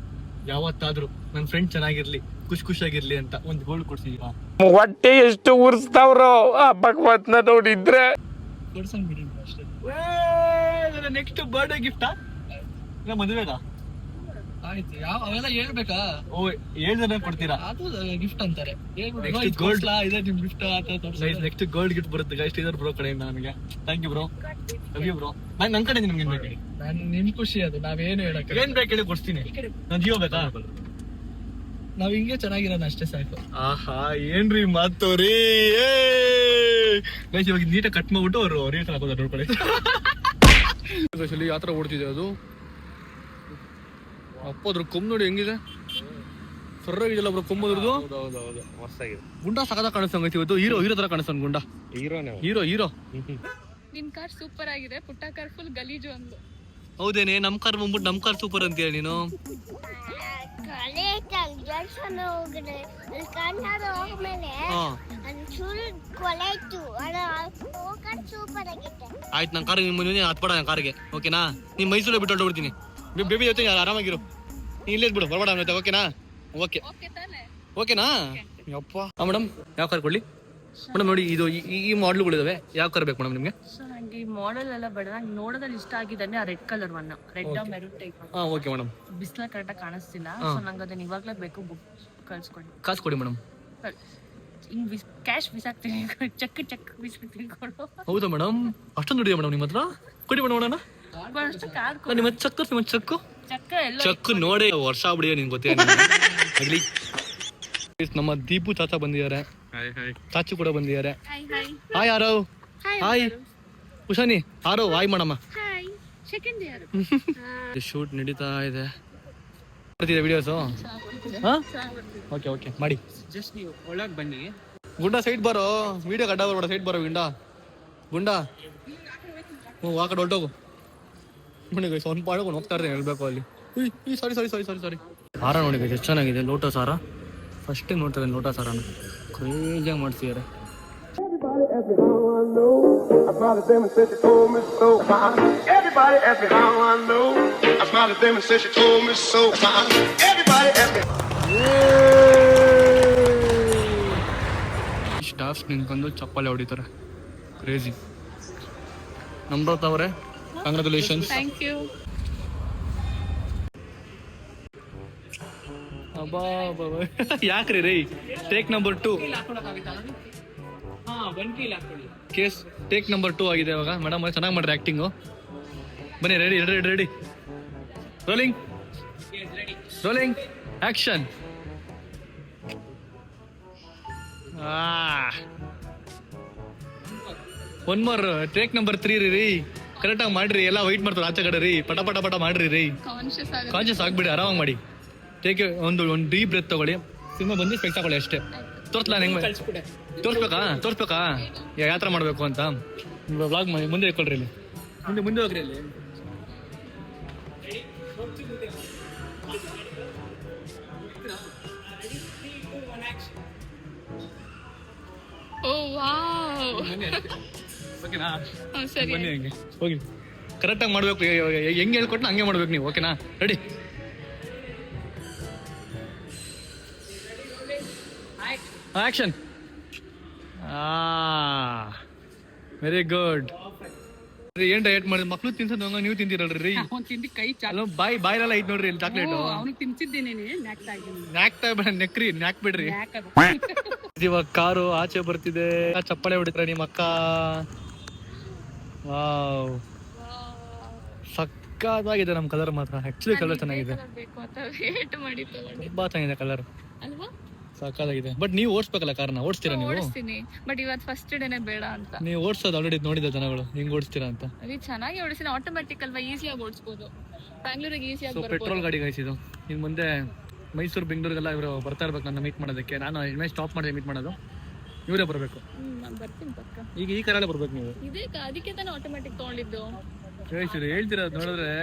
ಯಾವತ್ತಾದ್ರೂ ನನ್ನ ಫ್ರೆಂಡ್ ಚೆನ್ನಾಗಿರ್ಲಿ, ಖುಷಿಯಾಗಿರ್ಲಿ ಅಂತ ಒಂದು ಗೋಲ್ಡ್ ಕೊಡ್ಸಿದೀರಾ? ಹೊಟ್ಟೆ ಎಷ್ಟು ಉರ್ಸ್ತಾವ್ರೋ ಆ ಭಗವತ್ನ ನೋಡಿದ್ರೆ. ಕೊಡ್ಸಂಗ್ ಬಿಡಿ ಅಷ್ಟೇ. ನೆಕ್ಸ್ಟ್ ಬರ್ಡೇ ಗಿಫ್ಟಾ ಇಲ್ಲ ಮದುವೆಗಾ? ಆಯ್ತು, ಅವೆಲ್ಲ ಹೇಳ್ಬೇಕಾ? ಓ, 7 ಜನ ಕೊಡ್ತೀರಾ? ಅದು ಗಿಫ್ಟ್ ಅಂತಾರೆ. ನೆಕ್ಸ್ಟ್ ಗೋಲ್ಡ್ ಇದೆ ನಿಮ್ ಗಿಫ್ಟ್. ನೆಕ್ಸ್ಟ್ ಗೋಲ್ಡ್ ಗಿಫ್ಟ್ ಬರುತ್ತೆ ಗೈಸ್ ಇದರ ಬ್ರೋ ಕಡೆಯಿಂದ ನನಗೆ. Thank you bro. Love you bro. ನನ್ನ ಕಡೆ ನಿಮ್ಗೆ ಏನ್ ಬೇಕು? ನಾನು ನಿಮ್ ಖುಷಿ ಅದು, ನಾವೇನು ಹೇಳಕ್ಕೆ. ಏನ್ ಬೇಕು ಹೇಳಿ ಕೊಡ್ತೀನಿ. ನಾನು ಜಿಯೋ ಬೇಕಾ? ನಾವ್ ಹಿಂಗೆ ಚೆನ್ನಾಗಿರೋದು ಅಷ್ಟೇ ಸಾಕು. ಆಹಾ, ಏನ್ರಿ ಮಾತೋರಿ ಗೈಸ್. ಇವಾಗ ನೀಟಾಗಿ ಕಟ್ ಮಾಡ್ಬಿಟ್ಟು ಅವರು ರೇಟ್ ಹಾಕೋದು ನೋಡ್ಕೊಳ್ಳಿ. ಯಾವ ತರ ಓಡ್ತಿದೆ ಅದು? ಅಪ್ಪ ಅದ್ರ ಕೊಮ್ಮು ನೋಡಿ ಹೆಂಗಿದೆ, ಸೊರ್ರಾಗಿದೆಯಲ್ಲ ಬ್ರೋ ಕೊಮ್ಮದ್ರದ್ದು. ಗುಂಡ ಸಕದ ಕಾಣಿಸ್ತಂಗೈತಿ ಇವತ್ತು. ಹೀರೋ ತರ ಕಾಣಿಸ್ತಾನ ಗುಂಡ. ಹೀರೋ. ನಿನ್ ಕಾರ್ ಸೂಪರ್ ಆಗಿದೆ, ಪುಟ್ಟ ಕಾರ್ ಫುಲ್ ಗಲೀಜು ಅಂದ್ಲು. ಹೌದೇನೆ? ನಮ್ ಕಾರ್ ಬಂದ್ಬಿಟ್ಟು ನಮ್ ಕಾರ್ ಸೂಪರ್ ಅಂತೀಯ ನೀನು? ಆಯ್ತು, ನನ್ನ ಕಾರ್ ಮುಂದೆ ಹತ್ಬೇಡ. ನನ್ನ ಕಾರ್ಗೆ ಓಕೆನಾ? ನೀನ್ ಮೈಸೂರಲ್ಲಿ ಬಿಟ್ಟು ಹೊರಡ್ಬಿಡ್ತೀನಿ. ಬೇಬಿ ಜೊತೆ ಆರಾಮಾಗಿರು. ನೀ ಇಲ್ಲೇ ಬಿಡು, ಬರಬೇಡ ಅನ್ನತ್ತೆ. ಓಕೆನಾ? ಓಕೆನಾ? ಯಪ್ಪ. ಮೇಡಮ್ ಯಾವ ಕಾರ್ ಕೊಡ್ಲಿ ಮೇಡಮ್? ನೋಡಿ ಇದು ಈ ಮಾಡ್ಲುಗಳಿದಾವೆ. ಯಾವ ಕಾರ್ ಬೇಕು ಮೇಡಮ್ ನಿಮ್ಗೆ? ನಂಗೆ ಈ ಮಾಡೆಲ್ ಎಲ್ಲ ಬೇಡ, ನಂಗೆ ನೋಡೋದ್ರಲ್ಲಿ ಇಷ್ಟ ಆಗಿದೆ ಆ red colour one, red maroon type. Okay madam. ಬಿಸ್ಲ ಕರೆಕ್ಟಾಗಿ ಕಾಣಿಸ್ತಿಲ್ಲ, ಸೊ ನಂಗೆ ಅದನ್ನ ಇವಾಗಲೇ ಬೇಕು. ಬುಕ್ ಕಳ್ಸ್ಕೊಡಿ. ಕಾಸು ಕೊಡಿ ಮೇಡಮ್. ಹಿಂಗ್ ಕ್ಯಾಶ್ ಬಿಸಾಕ್ತೀನಿ, ಚೆಕ್ ಬಿಸಾಕ್ತೀನಿ ಕೊಡು. ಹೌದಾ ಮೇಡಮ್? ಅಷ್ಟೊಂದು ದುಡಿಯ ಮೇಡಮ್ ನಿಮ್ಮ ಹತ್ರ? ಕೊಡಿ ಮೇಡಮ್ ನೋಡೋಣ. ನಿಮ್ಮ ಚಕ್ಕು ಚಕ್ಕು ನೋಡಿ ವರ್ಷ ಆಗ್ಬಿಡಿಯ. ನಿನ್ ಗೊತ್ತೇ ಆಗ್ಲಿ. ನಮ್ಮ ದೀಪು ಚಾಚಾ ಬಂದಿದ್ದಾರೆ, ಚಾಚು ಕೂಡ ಬಂದಿದ್ದಾರೆ. ಹಾಯ್ ಯಾರೋ? ಹಾಯ್ ಕುಶಾನಿ. ಯಾರೋ ಹಾಯ್ ಮಾಡಮ್ಮ. ಶೂಟ್ ನಡೀತಾ ಇದೆ. ವಿಡಿಯೋಸು? ಓಕೆ ಮಾಡಿ. ಜಸ್ಟ್ ನೀವು ಒಳಗೆ ಬನ್ನಿ. ಗುಂಡ ಸೈಡ್ ಬರೋ, ವಿಡಿಯೋ ಕಟ್ಟ ಬರ್ಬೇಡ, ಸೈಡ್ ಬರೋ ಗುಂಡ ಹ್ಞೂ ಆ ಕಡೆ ಹೊರಟೋಗು. ನೋಡಿ ಗೈಸ್ ಒಂದು ಪಾಡ್ಕೊಂಡು ಹೋಗ್ತಾ ಇರ್ತೀನಿ ಹೇಳ್ಬೇಕು ಅಲ್ಲಿ. ಸಾರಿ ಹಾರ ನೋಡಿ ಗೈಸ್ ಎಷ್ಟು ಚೆನ್ನಾಗಿದೆ ಲೋಟಸ್ ಹಾರ. ಫಸ್ಟ್ ಟೈಮ್ ನೋಡ್ತಾ ಇದ್ದೀನಿ ಲೋಟಸ್ ಹಾರನ, ಕ್ರೇಜಿಯಾಗಿ ಮಾಡ್ತಿದ್ದಾರೆ. ಸ್ಟಾಫ್ಸ್ ನಿಂತ್ಕೊಂಡು ಚಪ್ಪಾಳೆ ಹೊಡಿತಾರೆ, ಕ್ರೇಜಿ. ನಮ್ರತ ಅವರೇ ಕಂಗ್ರಾಚುಲೇಷನ್ಸ್. Thank you. ಯಾಕ್ರಿ ರೈ ಟೇಕ್ ನಂಬರ್ 2 ಕೇಸ್ ಟೇಕ್ ನಂಬರ್ 2 ಆಗಿದೆ ಇವಾಗ. ಮೇಡಮ್ ಚೆನ್ನಾಗಿ ಮಾಡ್ರಿ ಆಕ್ಟಿಂಗು. ಬನ್ನಿ ready rolling action. One more take number 3 ರೀ. ಕರೆಕ್ಟಾಗಿ ಮಾಡ್ರಿ, ಎಲ್ಲ ವೈಟ್ ಮಾಡ್ತಾರೆ ಆಚೆ ಕಡೆ ರೀ. ಪಟ ಮಾಡ್ರಿ ರೀ. ಕಾನ್ಶಿಯಸ್ ಆಗ್ಬಿಡಿ, ಆರಾಮಾಗಿ ಮಾಡಿ. ಟೇಕ್ ಒಂದು ಡೀಪ್ ಬ್ರೆತ್ ತಗೊಳ್ಳಿ. ಸಿನಿಮಾ ಬಂದು ಸ್ಪೆಕ್ಟ್ ತಗೊಳ್ಳಿ ಅಷ್ಟೇ. ತೋರ್ಸ್ಲಾ ಹೆಂಗೆ ತೋರ್ಸ್ಬೇಕಾ ಯಾವ ಥರ ಮಾಡಬೇಕು ಅಂತ. ವ್ಲಾಗ್ ಮಾಡಿ ಮುಂದೆ ಇಟ್ಕೊಳ್ರಿ ಇಲ್ಲಿ, ಮುಂದೆ ಹೋಗ್ರಿ ಇಲ್ಲಿ. ಓ ವಾವ್. ಓಕೆನಾ? ಸರಿ. ಬನ್ನಿ ಹಂಗೆ ಹೋಗಿ ಕರೆಕ್ಟಾಗಿ ಮಾಡಬೇಕು. ಹೆಂಗೆ ಹೇಳ್ಕೊಟ್ಟು ಹಂಗೆ ಮಾಡ್ಬೇಕು ನೀವು. ಓಕೆನಾ? Ready action. Very good. ಏನ್ ಡಯಟ್ ಮಾಡಿದ್ ಮಕ್ಳು ತಿನ್ಸೋದು ನೀವು ತಿಂತೀರಲ್ರಿ? ಅವ್ನು ತಿಂದು ಕೈ ಅಲ್ಲ ಬಾಯ್ಲೆಲ್ಲ ಐತ್ ನೋಡ್ರಿ ಇಲ್ಲಿ ಚಾಕ್ಲೇಟ್. ಅವನಿಗೆ ತಿನ್ಸಿದ್ದೇನೆ, ನಾಕ್ತಾ ಇದ್ದೀನಿ. ನ್ಯಾಕ್ ಬಿಡ್ರಿ. ಇವಾಗ ಕಾರು ಆಚೆ ಬರ್ತಿದೆ, ಚಪ್ಪಾಳೆ ಹೊಡಿತಾರೆ ನಿಮ್ಮ ಅಕ್ಕ. ವಾವ್, ಸಕ್ಕತ್ತಾಗಿದೆ ನಮ್ ಕಲರ್ ಮಾತ್ರ. ಆಕ್ಚುಲಿ ಕಲರ್ ಚೆನ್ನಾಗಿದೆ, ಬೇಕು ಅಂತ ವೇಟ್ ಮಾಡಿ ತಗೊಂಡೆ. ತುಂಬಾ ಚೆನ್ನಾಗಿದೆ ಕಲರ್, ಅಲ್ವಾ? ಸಕ್ಕತ್ತಾಗಿದೆ. ಬಟ್ ನೀವು ಓಡಿಸ್ಬೇಕಲ್ಲ ಕಾರ್ನ, ಓಡಿಸ್ತೀರಾ ನೀವು? ಓಡಿಸ್ತೀನಿ, ಬಟ್ ಇವತ್ತು ಫಸ್ಟ್ ಡೇನೆ ಬೇಡ ಅಂತ. ನೀವು ಓಡಿಸೋದು ಆಲ್ರೆಡಿ ನೋಡಿದ ಜನಗಳು ಹೆಂಗ್ ಓಡಿಸ್ತೀರಾ ಅಂತ. ಅದು ಚೆನ್ನಾಗಿ ಓಡಿಸಿನ ಆಟೋಮೆಟಿಕ್ ಅಲ್ವಾ, ಈಸಿಯಾಗಿ ಓಡಿಸ್ಬೋದು. ಬ್ಯಾಂಗ್ಳೂರಿಗೆ ಈಸಿಯಾಗಿ ಸೊ ಪೆಟ್ರೋಲ್ ಗಾಡಿ ಗಾಯಿಸಿದ್ದು. ಇನ್ನು ಮುಂದೆ ಮೈಸೂರು ಬೆಂಗಳೂರಿಗೆಲ್ಲ ಇವರು ಬರ್ತಾ ಇರ್ಬೇಕು ನನ್ನ ಮೀಟ್ ಮಾಡೋದಕ್ಕೆ. ನಾನು ಇನ್ಮೇಲೆ ಸ್ಟಾಪ್ ಮಾಡಿದೆ ಮೀಟ್ ಮಾಡೋದು, ಇವರೇ ಬರಬೇಕು. ನಾನು ಬರ್ತೀನಿ ಪಕ್ಕ. ಈಗ ಈ ಕಾರಲ್ಲೇ ಬರ್ಬೇಕು ನೀವು. ಇದೇ ಅದಕ್ಕೆ ತಾನೇ ಆಟೋಮೆಟಿಕ್ ತಗೊಂಡಿದ್ದು. ಹೇಳ್ತಿರೋದು ನೋಡಿದ್ರೆ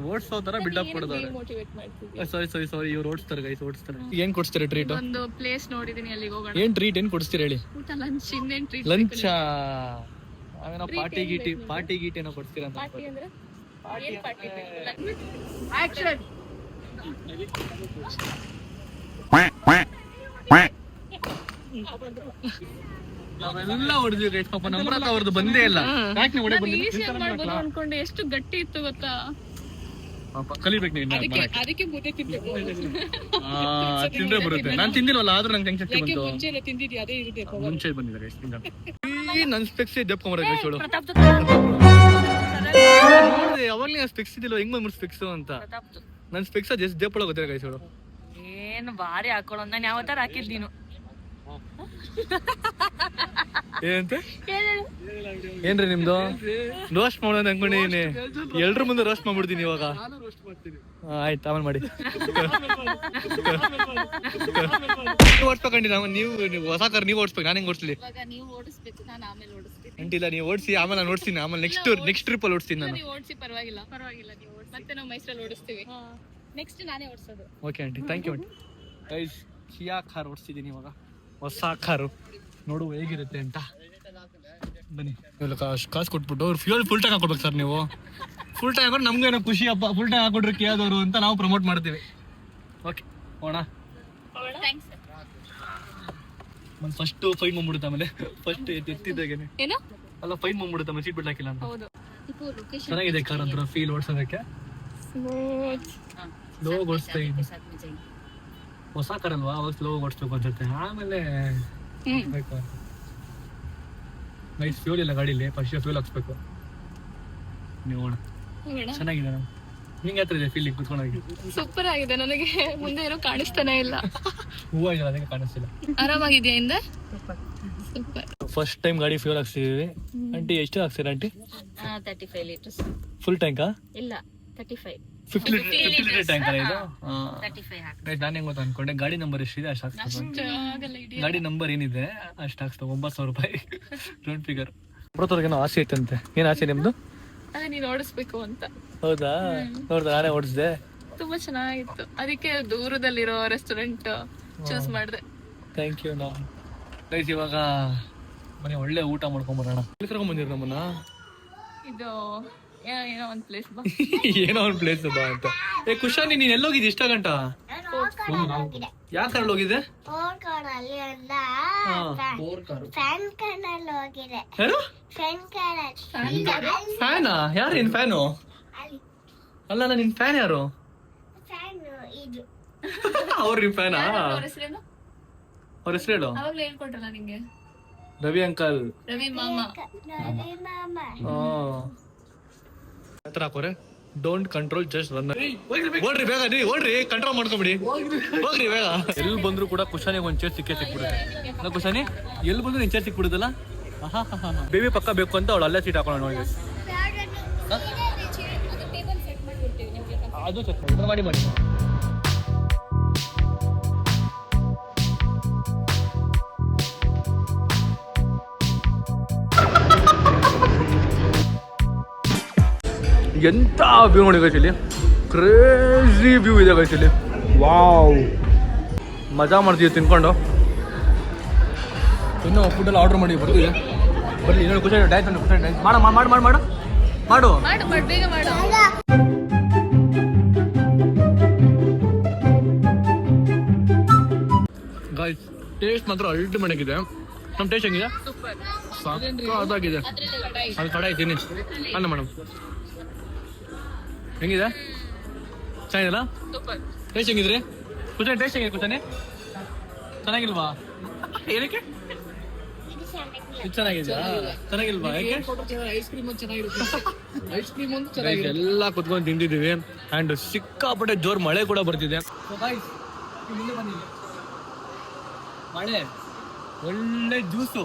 ಓಡಿಸೋ ತರ ಬಿಲ್ಡಪ್ ಕೊಡೋದವ್ರೆ. ಮೋಟಿವೇಟ್ ಮಾಡ್ತೀವಿ. ಸಾರಿ ಇವ್ರು ಓಡಿಸ್ತಾರೆ ಗೈಸ್, ಓಡಿಸ್ತಾರೆ. ಏನ್ ಕೊಡ್ತೀರಾ ಟ್ರೀಟ್? ಒಂದು ಪ್ಲೇಸ್ ನೋಡಿದೀನಿ, ಅಲ್ಲಿಗೆ ಹೋಗೋಣ. ಏನ್ ಟ್ರೀಟ್ ಏನ್ ಕೊಡಿಸ್ತೀರಾ ಹೇಳಿ? ಊಟ, ಲಂಚ್, ಇನ್ನೇನ್ ಟ್ರೀಟ್? ಲಂಚ್ ಅವೇನೋ ಪಾರ್ಟಿ ಗೀಟ್ ಏನೋ ಕೊಡ್ತೀರಾ ಅಂತ. ಪಾರ್ಟಿ ಅಂದ್ರೆ ಏನ್ ಪಾರ್ಟಿ? ಆಕ್ಷನ್. ನಾವೆಲ್ಲ ಹೊಡೆದ್ವಿ ಗೈಸ್. ಪಾಪ ನಮ್ರತ ಅವ್ರದ್ದು ಬಂದೇ ಇಲ್ಲ. ಯಾಕೆ ಹೊಡೆ ಬಂದಿಲ್ಲ? ಈಸಿಯಾಗಿ ಮಾಡ್ಬೋದು ಅನ್ಕೊಂಡೆ, ಎಷ್ಟು ಗಟ್ಟಿ ಇತ್ತು ಗೊತ್ತಾ? ಪಾಪ ಕಲಿಬೇಕು ನೀವು. ಅದಕ್ಕೆ ಮುದ್ದೆ ತಿನ್ಬೇಕು. ತಿಂದ್ರೆ ಬರುತ್ತೆ. ನಾನು ತಿಂದಿಲ್ವಲ್ಲ, ಆದ್ರೂ ನಂಗೆ ಹೆಂಗ್ ಶಕ್ತಿ ಬಂತು? ಮುಂಚೆ ಎಲ್ಲ ತಿಂದಿದ್ಯಾ? ಅದೇ ಇರುತ್ತೆ. ಮುಂಚೆ ಬಂದಿದೆ ಗೈಸ್. ನನ್ ಸ್ಪೆಕ್ಸ್ ದೆಪ್ಕೊಂಬರ ಗೈಸ್ ಹೇಳು. ನೋಡಿದೆ ಅವಾಗಲೇ ಸ್ಪೆಕ್ಸ್ ಇದಿಲ್ಲ, ಹೆಂಗ್ ಬಂದ್ಬಿಟ್ಟು ಸ್ಪೆಕ್ಸ್ ಅಂತ. ನನ್ ಸ್ಪೆಕ್ಸ್ ಜಸ್ಟ್ ದೆಪ್ಪಳ ಗೊತ್ತಿಲ್ಲ ಗೈಸ್ ಹೇಳು. ಏನು ಬಾರಿ ಹಾಕೊಳ್ಳೋ, ನಾನು ಯಾವ ತರ ಹಾಕಿದ್ ನೀನು? ಏನಂತ ಏನ್ರಿ ನಿಮ್ದು? ರೋಸ್ಟ್ ಮಾಡೋದು ಅನ್ಕೊಂಡಿದೀನಿ. ಎಲ್ರ ಮುಂದೆ ರೋಸ್ಟ್ ಮಾಡ್ಬಿಡ್ತೀನಿ ಇವಾಗ. ಆಯ್ತು, ಆಮೇಲೆ ಮಾಡಿ. ಓಡಿಸ್ಬೇಕಂಡಿ ನಾವು. ನೀವು ಹೊಸ ಕಾರ್ ನೀವು ಓಡಿಸ್ಬೇಕು, ನಾನು ಹೆಂಗ್ ಓಡಿಸ್ಲಿ? ನೀವು ಓಡಿಸ್ಬೇಕು, ನಾನು ಆಮೇಲೆ ಓಡಿಸ್ತೀನಿ. ಅಂಟಿಲ್ಲ, ನೀವು ಓಡಿಸಿ ಆಮೇಲೆ ನಾನು ಓಡಿಸ್ತೀನಿ. ಆಮೇಲೆ ನೆಕ್ಸ್ಟ್ ಟ್ರಿಪ್ ಅಲ್ಲಿ ಓಡಿಸ್ತೀನಿ ನಾನು. ನೀವು ಓಡಿಸಿ, ಪರವಾಗಿಲ್ಲ ನೀವು ಓಡಿಸಿ. ಮತ್ತೆ ನಾವು ಮೈಸೂರಲ್ಲಿ ಓಡಿಸ್ತೀವಿ. ನೆಕ್ಸ್ಟ್ ನಾನೇ ಓಡಿಸೋದು. Okay aunty, thank you aunty. Guys, Kia car ಓಡಿಸ್ತಿದ್ದೀನಿ ಇವಾಗ, ಹೊಸ ಕಾರು. ನೋಡು ಹೇಗಿರುತ್ತೆ ಅಂತ. ಬನ್ನಿ, ಕಾಸು ಕೊಟ್ಬಿಟ್ಟು ಅವ್ರು ಫ್ಯೂಲ್ ಫುಲ್ ಟ್ಯಾಂಕ್ ಹಾಕೊಡ್ಬೇಕು ಸರ್. ನೀವು ಫುಲ್ ಟ್ಯಾಂಕ್ ಹಾಕೊಂಡು ನಮ್ಗೆ ಏನೋ ಖುಷಿ ಅಪ್ಪ, ಫುಲ್ ಟ್ಯಾಂಕ್ ಹಾಕೊಡ್ರಿ ಕಿಯಾದವರು ಅಂತ ನಾವು ಪ್ರಮೋಟ್ ಮಾಡ್ತೀವಿ. ಓಕೆ ಹೋಣ. ಫಸ್ಟ್ ಫೈನ್ ಮಾಡ್ಬಿಡುತ್ತೆ, ಆಮೇಲೆ ಫಸ್ಟ್ ಎತ್ತಿದ್ದಾಗೇನೆ ಏನು ಅಲ್ಲ ಫೈನ್ ಮಾಡ್ಬಿಡುತ್ತೆ, ಆಮೇಲೆ ಸೀಟ್ ಬೆಲ್ಟ್ ಹಾಕಿಲ್ಲ ಅಂತ. ಹೌದು. ಚೆನ್ನಾಗಿದೆ ಕಾರ್ ಅಂತ ಫೀಲ್ ಓಡಿಸೋದಕ್ಕೆ. ಸ್ಲೋ ಓಡಿಸ್ತಾ ಇದ್ದೀನಿ, ಹೊಸ ಕಾರ್ ಅಲ್ವಾ, ಅವಾಗ ಸ್ಲೋ ಓಡಿಸ್ಬೇಕು ಅನ್ಸುತ್ತೆ. ಆಮೇಲೆ ನೈಸ್ ಫ್ಯೂಲ್ ಇಲ್ಲ ಗಾಡೀಲಿ, ಫಸ್ಟ್ ಫ್ಯೂಲ್ ಹಾಕ್ಸ್ಬೇಕು. ನೀವು ಚೆನ್ನಾಗಿದೆ. ನಿಂಗೆ ಹತ್ರ ಇದೆ ಫೀಲಿಂಗ್ ಕುತ್ಕೊಂಡೋಗಿ? ಸೂಪರ್ ಆಗಿದೆ. ನನಗೆ ಮುಂದೆ ಏನೋ ಕಾಣಿಸ್ತಾನೆ ಇಲ್ಲ. ಹೂವ ಇಲ್ಲ, ಅದಕ್ಕೆ ಕಾಣಿಸ್ತಿಲ್ಲ. ಆರಾಮಾಗಿದ್ಯಾ ಹಿಂದೆ? ಸೂಪರ್. ಫಸ್ಟ್ ಟೈಮ್ ಗಾಡಿ ಫ್ಯೂಲ್ ಹಾಕ್ಸಿದೀವಿ. ಆಂಟಿ ಎಷ್ಟು ಹಾಕ್ಸಿರ ಆಂಟಿ? 35 ಲೀಟರ್ಸ್ ಫುಲ್ ಟ್ಯಾಂಕಾ? ಇಲ್ಲ 35. 50 ಲೀಟರ್ ಟ್ಯಾಂಕ್ ಅಲ್ಲ ಇದು? 35 ಹಾಕಿ. ಗೈಸ್ ನಾನು ಹೆಂಗ್ ಗೊತ್ತಾ ಅನ್ಕೊಂಡೆ, ಗಾಡಿ ನಂಬರ್ ಎಷ್ಟಿದೆ ಅಷ್ಟು ಹಾಕ್ಸ್ಬೇಕು. ಗಾಡಿ ನಂಬರ್ ಏನಿದೆ ಅಷ್ಟು ಹಾಕ್ಸ್ಬೇಕು. 9,000 ರೂಪಾಯಿ ರೌಂಡ್ ಫಿಗರ್. ಏನೋ ಆಸೆ ಐತಂತೆ. ಏನ್ ಆಸೆ ನಿಮ್ದು? ಅದೇ ನೀನ್ ಓಡಿಸ್ಬೇಕು ಅಂತ. ಹೌದಾ? ನೋಡ್ದ ನಾನೇ ಓಡಿಸ್ದೆ. ತುಂಬಾ ಚೆನ್ನಾಗಿತ್ತು, ಅದಕ್ಕೆ ದೂರದಲ್ಲಿರೋ ರೆಸ್ಟೋರೆಂಟ್ ಚೂಸ್ ಮಾಡಿದೆ. Thank you. ನಾವು ಗೈಸ್ ಇವಾಗ ಮನೆ ಒಳ್ಳೆ ಊಟ ಮಾಡ್ಕೊಂಡ್ ಬರೋಣ. ಎಲ್ಲಿ ಕರ್ಕೊಂಡ್ ಬಂದಿರ ನಮ್ಮನ್ನ? ಇದು ಏನೋ ಒಂದ್ ಪ್ಲೇಸ್ ಬಾ. ಏನೋ ಒಂದ್ ಪ್ಲೇಸ್ ಬಾ ಅಂತ. ಕುಶಾನಿ ನೀನ್ ಎಲ್ಲೋಗಿದ್ದಿ ಇಷ್ಟ ಗಂಟ? ಯಾಕೆ ಕರ್ಲ್ ಹೋಗಿದ್ದೆ? ಫ್ಯಾನಾ? ಯಾರು ನಿನ್ ಫ್ಯಾನು? ಅಲ್ಲ ನಿನ್ ಫ್ಯಾನ್ ಯಾರು? ಅವ್ರ ನಿನ್ ಫ್ಯಾನಾ? ಅವ್ರ ಹೆಸರೇನು? ಅವ್ರ ಹೆಸರು ಹೇಳು. ಅವಾಗ್ಲೇ ಹೇಳ್ಕೊಟ್ರಲ್ಲ ನಿಂಗೆ, ರವಿ ಅಂಕಲ್. ರವಿ ಮಾಮ. ಹತ್ರ ಹಾಕೋರೆ. Don't control just run. ಓಡ್ರಿ ಬೇಗ, ನೀ ಓಡ್ರಿ, ಕಂಟ್ರೋಲ್ ಮಾಡ್ಕೊಂಬಿಡಿ. ಹೋಗ್ರಿ ಬೇಗ. ಎಲ್ಲಿ ಬಂದ್ರು ಕೂಡ ಕುಶಾನಿಗೆ ಒಂದ್ ಚೇರ್ ಸಿಕ್ಬಿಡುತ್ತೆ. ಅಲ್ಲ ಕುಶಾನಿ, ಎಲ್ಲಿ ಬಂದ್ರು ನಿನ್ ಚೇರ್ ಸಿಕ್ಬಿಡುದಲ್ಲ. ಬೇಬಿ ಪಕ್ಕ ಬೇಕು ಅಂತ ಅವಳು ಅಲ್ಲೇ ಸೀಟ್ ಹಾಕೋಣ ನೋಡಿ. ಅದು ಮಾಡಿ ಮಾಡಿ. ಎಂತ ವ್ಯೂ ನೋಡಿ ಗೈಸ್ ಇಲ್ಲಿ. ಕ್ರೇಜಿ ವ್ಯೂ ಇದೆ ಗೈಸ್ ಇಲ್ಲಿ. ವಾವ್, ಮಜಾ ಮಾಡ್ತೀವಿ ತಿನ್ಕೊಂಡು. ಇನ್ನೂ ಫುಡ್ ಎಲ್ಲ ಆರ್ಡರ್ ಮಾಡಿ ಬರ್ತೀವಿ. ಬರ್ಲಿ ಇನ್ನೊಂದು ಖುಷಿ ಡ್ಯಾನ್ಸ್ ಡ್ಯಾನ್ಸ್ ಮಾಡು ಮಾಡು ಮಾಡು ಮಾಡು ಮಾಡು ಮಾಡು ಬೇಗ ಮಾಡು. ಗೈಸ್ ಟೇಸ್ಟ್ ಮಾತ್ರ ಅಲ್ಟಿಮೇಟ್ ಆಗಿದೆ. ನಮ್ಮ ಟೇಸ್ಟ್ ಹೆಂಗಿದೆ? ಸಾಕಾಗಿದೆ. ಅದು ಕಡೆ ಇದ್ದೀನಿ ಅಲ್ಲ ಮೇಡಮ್. ಹೆಂಗಿದೆ? ಚೆನ್ನಾಗಿದಲ್ಲ? ಟೇಸ್ಟ್ ಹೆಂಗಿದ್ರಿ? ಕುಶಾನಿ ಟೇಸ್ಟ್ ಹೆಂಗಿದೆ? ಕುಶಾನಿ ಚೆನ್ನಾಗಿಲ್ವಾ? ಏನಕ್ಕೆ? ಇದು ಚೆನ್ನಾಗಿದೆಯಾ? ಚೆನ್ನಾಗಿಲ್ವಾ? ಯಾಕೆ? ಎಲ್ಲ ಕುತ್ಕೊಂಡು ತಿಂದಿದ್ದೀವಿ ಅಂಡ್ ಸಿಕ್ಕಾಪಟ್ಟೆ ಜೋರ್ ಮಳೆ ಕೂಡ ಬರ್ತಿದೆ. ಮಳೆ ಒಳ್ಳೆ ಜ್ಯೂಸು.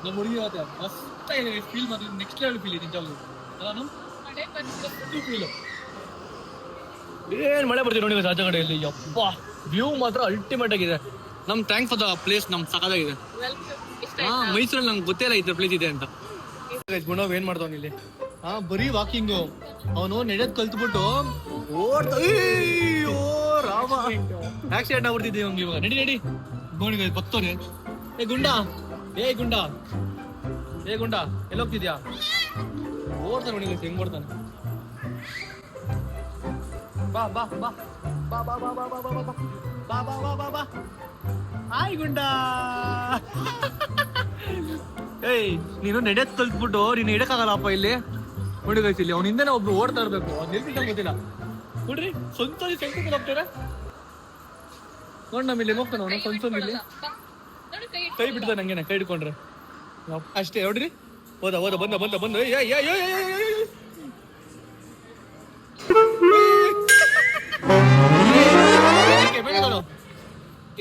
ನಮ್ಮ ಹುಡುಗಿ ಇವತ್ತೆ ಮಸ್ತ್ ಇದೆ ಫೀಲ್. ಮಾತ್ರ ನೆಕ್ಸ್ಟ್ ಲೆವೆಲ್ ಫೀಲ್ ಇದೆ ನಿಜವಾಗ್ಲೂ. ಏನ್ ಮಳೆ ಬರ್ತೀವಿ ನೋಡಿ ರಾಜ ಕಡೆಯಲ್ಲಿ. ಯಪ್ಪ ವ್ಯೂ ಮಾತ್ರ ಅಲ್ಟಿಮೇಟ್ ಆಗಿದೆ. ನಮ್ ಥ್ಯಾಂಕ್ಸ್ ಫಾರ್ ದ ಪ್ಲೇಸ್. ನಮ್ ಸಖತ್ತಾಗಿದೆ. ಮೈಸೂರಲ್ಲಿ ನಂಗೆ ಗೊತ್ತೇ ಇಲ್ಲ ಈ ಪ್ಲೇಸ್ ಇದೆ ಅಂತ. ಗುಣವ್ ಏನ್ ಮಾಡ್ತಾವ್ ಇಲ್ಲಿ? ಬರೀ ವಾಕಿಂಗು. ಅವನು ನಡೆಯೋದ್ ಕಲ್ತ್ಬಿಟ್ಟು ಓಡ್ತಾ ರಾಮ ಆಕ್ಸಿಡೆಂಟ್ ಆಗ್ಬಿಡ್ತಿದ್ದೆ ಅವ್ನಿಗೆ. ಇವಾಗ ನಡಿ ನಡಿ ಗೋಣಿಗೆ ಗೊತ್ತೋನೆ. ಏ ಗುಂಡ, ಏ ಗುಂಡ, ಏ ಗುಂಡ ಎಲ್ಲೋಗ್ತಿದ್ಯಾ? ಓಡ್ತಾನೆ ನೋಡಿ ಹೆಂಗ್ ಓಡ್ತಾನೆ. ಬಾ ಬಾ ಬಾ ಬಾ ಬಾ ಬಾ ಬಾ ಬಾ ಬಾ ಬಾ ಬಾ ಬಾ ಬಾ ಬಾ ಬಾ. ಹಾಯ್ ಗುಂಡ. ಏಯ್ ನೀನು ನಡೆಯೋದ್ ಕಲ್ತ್ಬಿಟ್ಟು ನೀನು ಇಡಕ್ಕಾಗಲ್ಲಪ್ಪ ಇಲ್ಲಿ. ನೋಡಿ ಗೈಸ್ ಇಲ್ಲಿ ಅವ್ನ ಹಿಂದೆನೇ ಒಬ್ರು ಓಡ್ತಾ ಇರ್ಬೇಕು. ಅವ್ನು ನಿಲ್ತಿದ್ದ ಗೊತ್ತಿಲ್ಲ. ನೋಡ್ರಿ ಸ್ವಂತ ಹೋಗ್ತಾರೆ. ನೋಡ್ ನಮ್ಮ ಇಲ್ಲಿ ಹೋಗ್ತಾನ ಅವನು ಸ್ವಂತ ಇಲ್ಲಿ. ಕೈ ಬಿಡ್ತಾನೆ ನಂಗೇನೆ, ಕೈ ಹಿಡ್ಕೊಂಡ್ರೆ ಅಷ್ಟೇ. ನೋಡ್ರಿ ಹೋದ ಹೋದ ಬಂದ ಬಂದ ಬಂದ.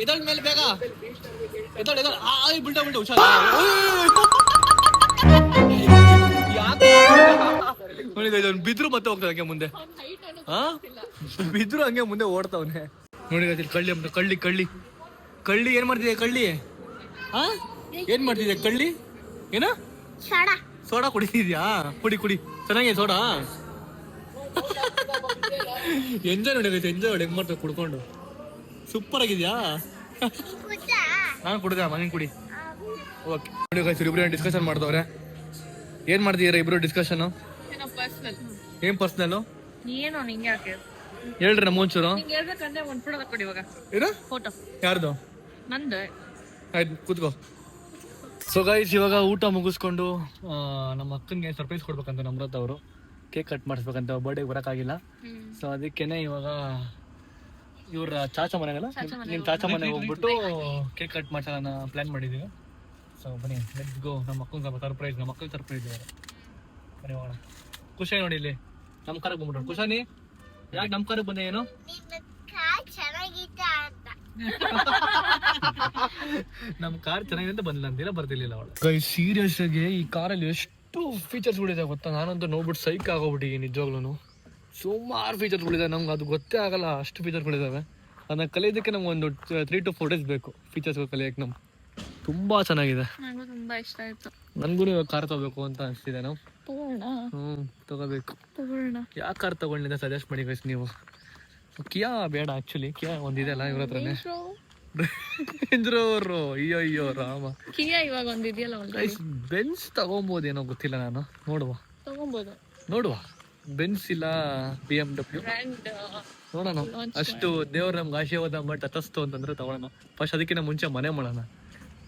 ಎದಳ್ ಮೇಲೆ ಬೇಗ ಎದಳ್ ಎದಳ್. ಬಿಲ್ಟ ಬಿಲ್ಟ ಹುಷಾರ. ನೋಡಿ ಅವ್ನು ಬಿದ್ರು ಮತ್ತೆ ಹೋಗ್ತಾನೆ ಹಂಗೆ ಮುಂದೆ. ಬಿದ್ರು ಹಂಗೆ ಮುಂದೆ ಓಡ್ತಾವನೆ. ನೋಡಿ ಕಳ್ಳಿ ಅಂತ. ಕಳ್ಳಿ ಕಳ್ಳಿ ಕಳ್ಳಿ ಏನ್ ಮಾಡ್ತಿದೆ? ಕಳ್ಳಿ ಏನ್ ಮಾಡ್ತಿದೆ? ಕಳ್ಳಿ ಏನ? ಸೋಡಾ ಕುಡಿತಿದ್ಯಾ? ಕುಡಿ ಕುಡಿ, ಚೆನ್ನಾಗಿದೆ ಸೋಡಾ. ಎಂಜಾಯ್ ನೋಡಿ, ಎಂಜಾಯ್ ನೋಡಿ ಹೆಂಗ್ ಮಾಡ್ತಾರೆ ಕುಡ್ಕೊಂಡು. ಸೂಪರ್ ಆಗಿದ್ಯಾ? ನಾನು ಕುಡ್ದೆ, ಮನೇನ್ ಕುಡಿ. ಓಕೆ ನೋಡಿ ಗೈಸ್ ಇಬ್ರು ಡಿಸ್ಕಷನ್ ಮಾಡ್ದವ್ರೆ. ಏನ್ ಮಾಡ್ತಿದ್ದೀರಾ ಇಬ್ರು ಡಿಸ್ಕಷನ್? ಏನ್ ಪರ್ಸನಲ್? ಏನೋ ನಿಂಗೆ ಯಾಕೆ ಹೇಳ್ರಿ ನಮ್ಮ ಒಂಚೂರು. ನಿಂಗೆ ಹೇಳ್ಬೇಕಂದ್ರೆ ಒಂದ್ ಫೋಟೋ ತಕ್ಕೊಡಿ ಇವಾಗ. ಏನು ಫೋಟೋ? ಯಾರ್ದು? ನಂದು. ಆಯ್ತು ಕೂತ್ಕೋ. ಸೊ ಗೈಸ್ ಇವಾಗ ಊಟ ಮುಗಿಸ್ಕೊಂಡು ನಮ್ಮ ಅಕ್ಕನಿಗೆ ಸರ್ಪ್ರೈಸ್ ಕೊಡ್ಬೇಕಂತ ನಮ್ರತ್ ಅವರು. ಕೇಕ್ ಕಟ್ ಮಾಡಿಸ್ಬೇಕಂತ, ಬರ್ಡೇಗೆ ಬರೋಕ್ಕಾಗಿಲ್ಲ. ಸೊ ಅದಕ್ಕೇನೆ ಇವಾಗ ಇವ್ರ ಚಾಚಾ ಮನೆಗಲ್ಲ, ನಿಮ್ ಚಾಚಾ ಮನೆಗೆ ಹೋಗ್ಬಿಟ್ಟು ಕೇಕ್ ಕಟ್ ಮಾಡ್ಸೋಣ ಪ್ಲಾನ್ ಮಾಡಿದೀವಿ. ಸೊ ಬನ್ನಿ ಲೆಟ್ಸ್ ಗೋ. ನಮ್ಮ ಅಕ್ಕನ ಸ್ವಲ್ಪ ಸರ್ಪ್ರೈಸ್, ನಮ್ಮ ಅಕ್ಕನ ಸರ್ಪ್ರೈಸ್ ಇವಾಗ. ಬನ್ನಿ ಹೋಗೋಣ. ಖುಷಿ ನೋಡಿ ಇಲ್ಲಿ ನಮ್ಮ ಕಾರಿಗೆ ಬಂದ್ಬಿಟ್ರು. ಖುಷಾನಿ ಯಾಕೆ ನಮ್ಮ ಕಾರಿಗೆ ಬಂದೆ? ಏನು ನಮ್ ಕಾರ್ ಚೆನ್ನಾಗಿದೆ ಅಂತ ಬಂದಿಲ್ಲ ಅಂತಿಲ್ಲ, ಬರ್ತಿರ್ಲಿಲ್ಲ ಅವಳು. ಗೈಸ್ ಸೀರಿಯಸ್ ಆಗಿ ಈ ಕಾರಲ್ಲಿ ಎಷ್ಟು ಫೀಚರ್ಸ್ ಗಳಿದೆ ಗೊತ್ತಾ? ನಾನಂತೂ ನೋಡ್ಬಿಟ್ಟು ಸೈಕ್ ಆಗೋಗ್ಬಿಟ್ಟಿದ್ದೀನಿ ನಿಜವಾಗ್ಲೂ. ಸುಮಾರು ಫೀಚರ್ಸ್ಗಳಿದೆ, ನಮ್ಗೆ ಅದು ಗೊತ್ತೇ ಆಗಲ್ಲ, ಅಷ್ಟು ಫೀಚರ್ಗಳಿದ್ದಾವೆ. ಅದನ್ನ ಕಲಿಯೋದಕ್ಕೆ ನಮ್ಗೆ ಒಂದು 3 to 4 days ಬೇಕು ಫೀಚರ್ಸ್ಗಳು ಕಲಿಯೋಕ್ಕೆ. ನಮ್ಗೆ ತುಂಬ ಚೆನ್ನಾಗಿದೆ, ನಂಗೂ ತುಂಬಾ ಇಷ್ಟ ಆಯ್ತು. ನನಗೂ ಇವಾಗ ಕಾರ್ ತಗೋಬೇಕು ಅಂತ ಅನಿಸ್ತಿದೆ. ನಾವು ತಗೋಬೇಕು. ಯಾವ ಕಾರ್ ತಗೊಂಡಿದ್ದೆ ಸಜೆಸ್ಟ್ ಮಾಡಿ ಗೈಸ್ ನೀವು. ಕಿಯಾ ಬೇಡ, ಆ್ಯಕ್ಚುಲಿ ಕಿಯಾ ಒಂದಿದೆ ಅಲ್ಲ ಇವ್ರ ಹತ್ರನೇ, ರೇಂಜ್ ರೋವರು. ಅಯ್ಯೋ ರಾಮ, ಕಿಯಾ ಇವಾಗ ಒಂದಿದೆಯಲ್ಲ ಗೈಸ್ ಬೆನ್ಸ್ ತಗೊಬೋದೇನೋ ಗೊತ್ತಿಲ್ಲ, ನಾನು ನೋಡುವ. ಬೆನ್ಸ್ ಇಲ್ಲ BMW ನೋಡೋಣ. ಅಷ್ಟು ದೇವ್ರು ನಮ್ಗೆ ಆಶೀರ್ವಾದ ಮಾಡಿ ತತಸ್ತು ಅಂತಂದ್ರೆ ತಗೊಳ್ಳೋಣ. ಫಸ್ಟ್ ಅದಕ್ಕಿಂತ ಮುಂಚೆ ಮನೆ ಮಾಡೋಣ,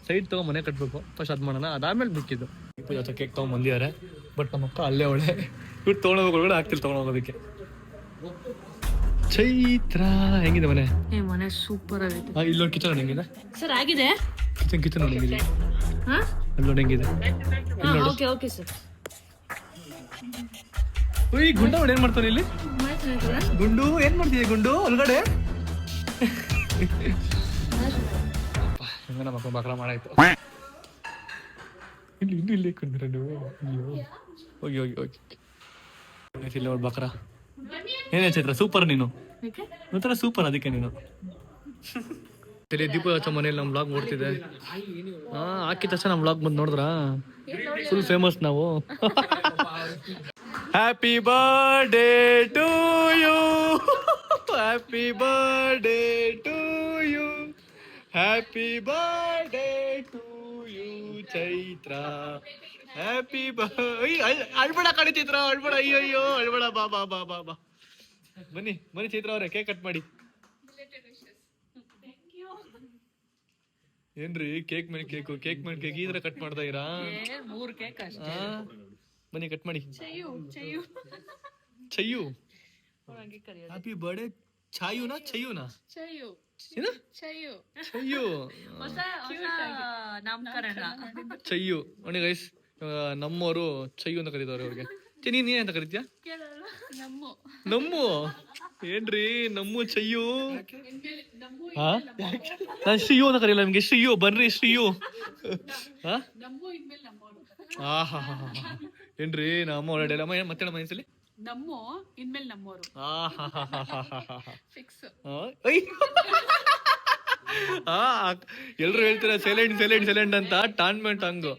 ಸೈಡ್ ತಗೋ ಮನೆ ಕಟ್ಬೇಕು, ಫಸ್ಟ್ ಅದು ಮಾಡೋಣ, ಅದಾದ್ಮೇಲೆ ಬಿಕ್ಕಿದ್ದು. ಇವತ್ತು ಕೇಕ್ ತೊಗೊಂಬಂದಿದ್ದಾರೆ, ಬಟ್ ನಮ್ಮ ಅಕ್ಕ ಅಲ್ಲೇ ಅವಳೆ, ಇವ್ರು ತೊಗೊಂಡೋಗೋದ್ರೆ ಆಗ್ತಿಲ್ಲ ತೊಗೊಂಡೋಗೋದಕ್ಕೆ. ಚೈತ್ರ ಹೆಂಗಿದೆ ಮನೆ? ಮನೆ ಸೂಪರ್ ಆಗೈತೆ. ಇಲ್ಲೊಂದು ಕಿಚನ್ ಹೆಂಗಿದೆ ಸರ್ ಆಗಿದೆ, ಕಿಚನ್ ನೋಡಿ ಹೆಂಗಿದೆ, ಅಲ್ಲೊಂದು ಹೆಂಗಿದೆ. Okay sir. ಈ ಗುಂಡ ಅವಳು ಏನ್ ಮಾಡ್ತಾನೆ ಇಲ್ಲಿ? ಗುಂಡು ಏನ್ ಮಾಡ್ತಿದ್ದೆ ಗುಂಡು ಒಳಗಡೆ? ನಮ್ಮ ಅಪ್ಪ ಬಕ್ರ ಮಾಡಾಯ್ತು. ಇಲ್ಲಿ ಕುಂದ್ರೆ ನೀವು. ಹೋಗಿ ಇಲ್ಲಿ ಅವ್ಳು ಬಕ್ರ. ಏನೇ ಚೈತ್ರ ಸೂಪರ್, ನೀನು ಒಂಥರ ಸೂಪರ್, ಅದಕ್ಕೆ ನೀನು. ದೀಪ ಹಚ್ಚ ಮನೇಲಿ ನಮ್ಮ ಬ್ಲಾಗ್ ನೋಡ್ತಿದ್ದೆ. ಹಾಕಿದ ತಕ್ಷಣ ನಮ್ಮ ಬ್ಲಾಗ್ ಬಂದು ನೋಡಿದ್ರ ಫುಲ್ ಫೇಮಸ್ ನಾವು. Happy birthday to you, happy birthday to you, happy birthday to you Chaitra, happy ಅಳ್ಬೇಡ ಕಣಿ ಚೈತ್ರ, ಅಳ್ಬೇಡ, ಅಯ್ಯೋ ಅಳ್ಬೇಡ, ಬಾ ಬಾ ಬಾ ಬಾ ಬಾ ಬನ್ನಿ ಚೈತ್ರ ಅವ್ರೆ, ಕೇಕ್ ಕಟ್ ಮಾಡಿ. ಏನ್ರಿ ಕೇಕ್ ಮೇಲೆ ಕೇಕ್ ಈ ತರ ಕಟ್ ಮಾಡ್ತಾ ಇರಾ? 3 ಕೇಕ್ ಅಷ್ಟೇ. ಬನ್ನಿ ಕಟ್ ಮಾಡಿ. ಚಯ್ಯು ಹ್ಯಾಪಿ ಬರ್ಡೇ. ಛಾಯುನಾ ಚಯ್ಯು ನಾಮಕರಣ. ಚಯ್ಯು ನೋಡಿ ಗೈಸ್, ನಮ್ಮವರು ಚಯ್ಯು ಅಂತ ಕರೀತವ್ರೆ ಅವ್ರಿಗೆ. ನೀನ್ ಅಂತ ಕರಿತೀಯ? ನಮ್ಮು ಏನ್ರಿ ನಮ್ಮು ಚಯ್ಯು? ನಾನು ಶ್ರೀಯು ಅಂತ ಕರೀಲ್ಲ ನಿಮ್ಗೆ. ಶ್ರೀಯು ಬನ್ರಿ, ಶ್ರೀಯು. ಏನ್ರಿ ನಮ್ಮ ಒಳ್ಳೆ ಮತ್ತೆ ಮನಸ್ಸಲ್ಲಿ ನಮ್ಮೋ ಇನ್ಮೇಲೆ ನಮ್ಮೋರು. ಎಲ್ರು ಹೇಳ್ತೀರ ಸೈಲೆಂಟ್ ಅಂತ, ಟಾನ್ಮೆಂಟ್ ಹಂಗು.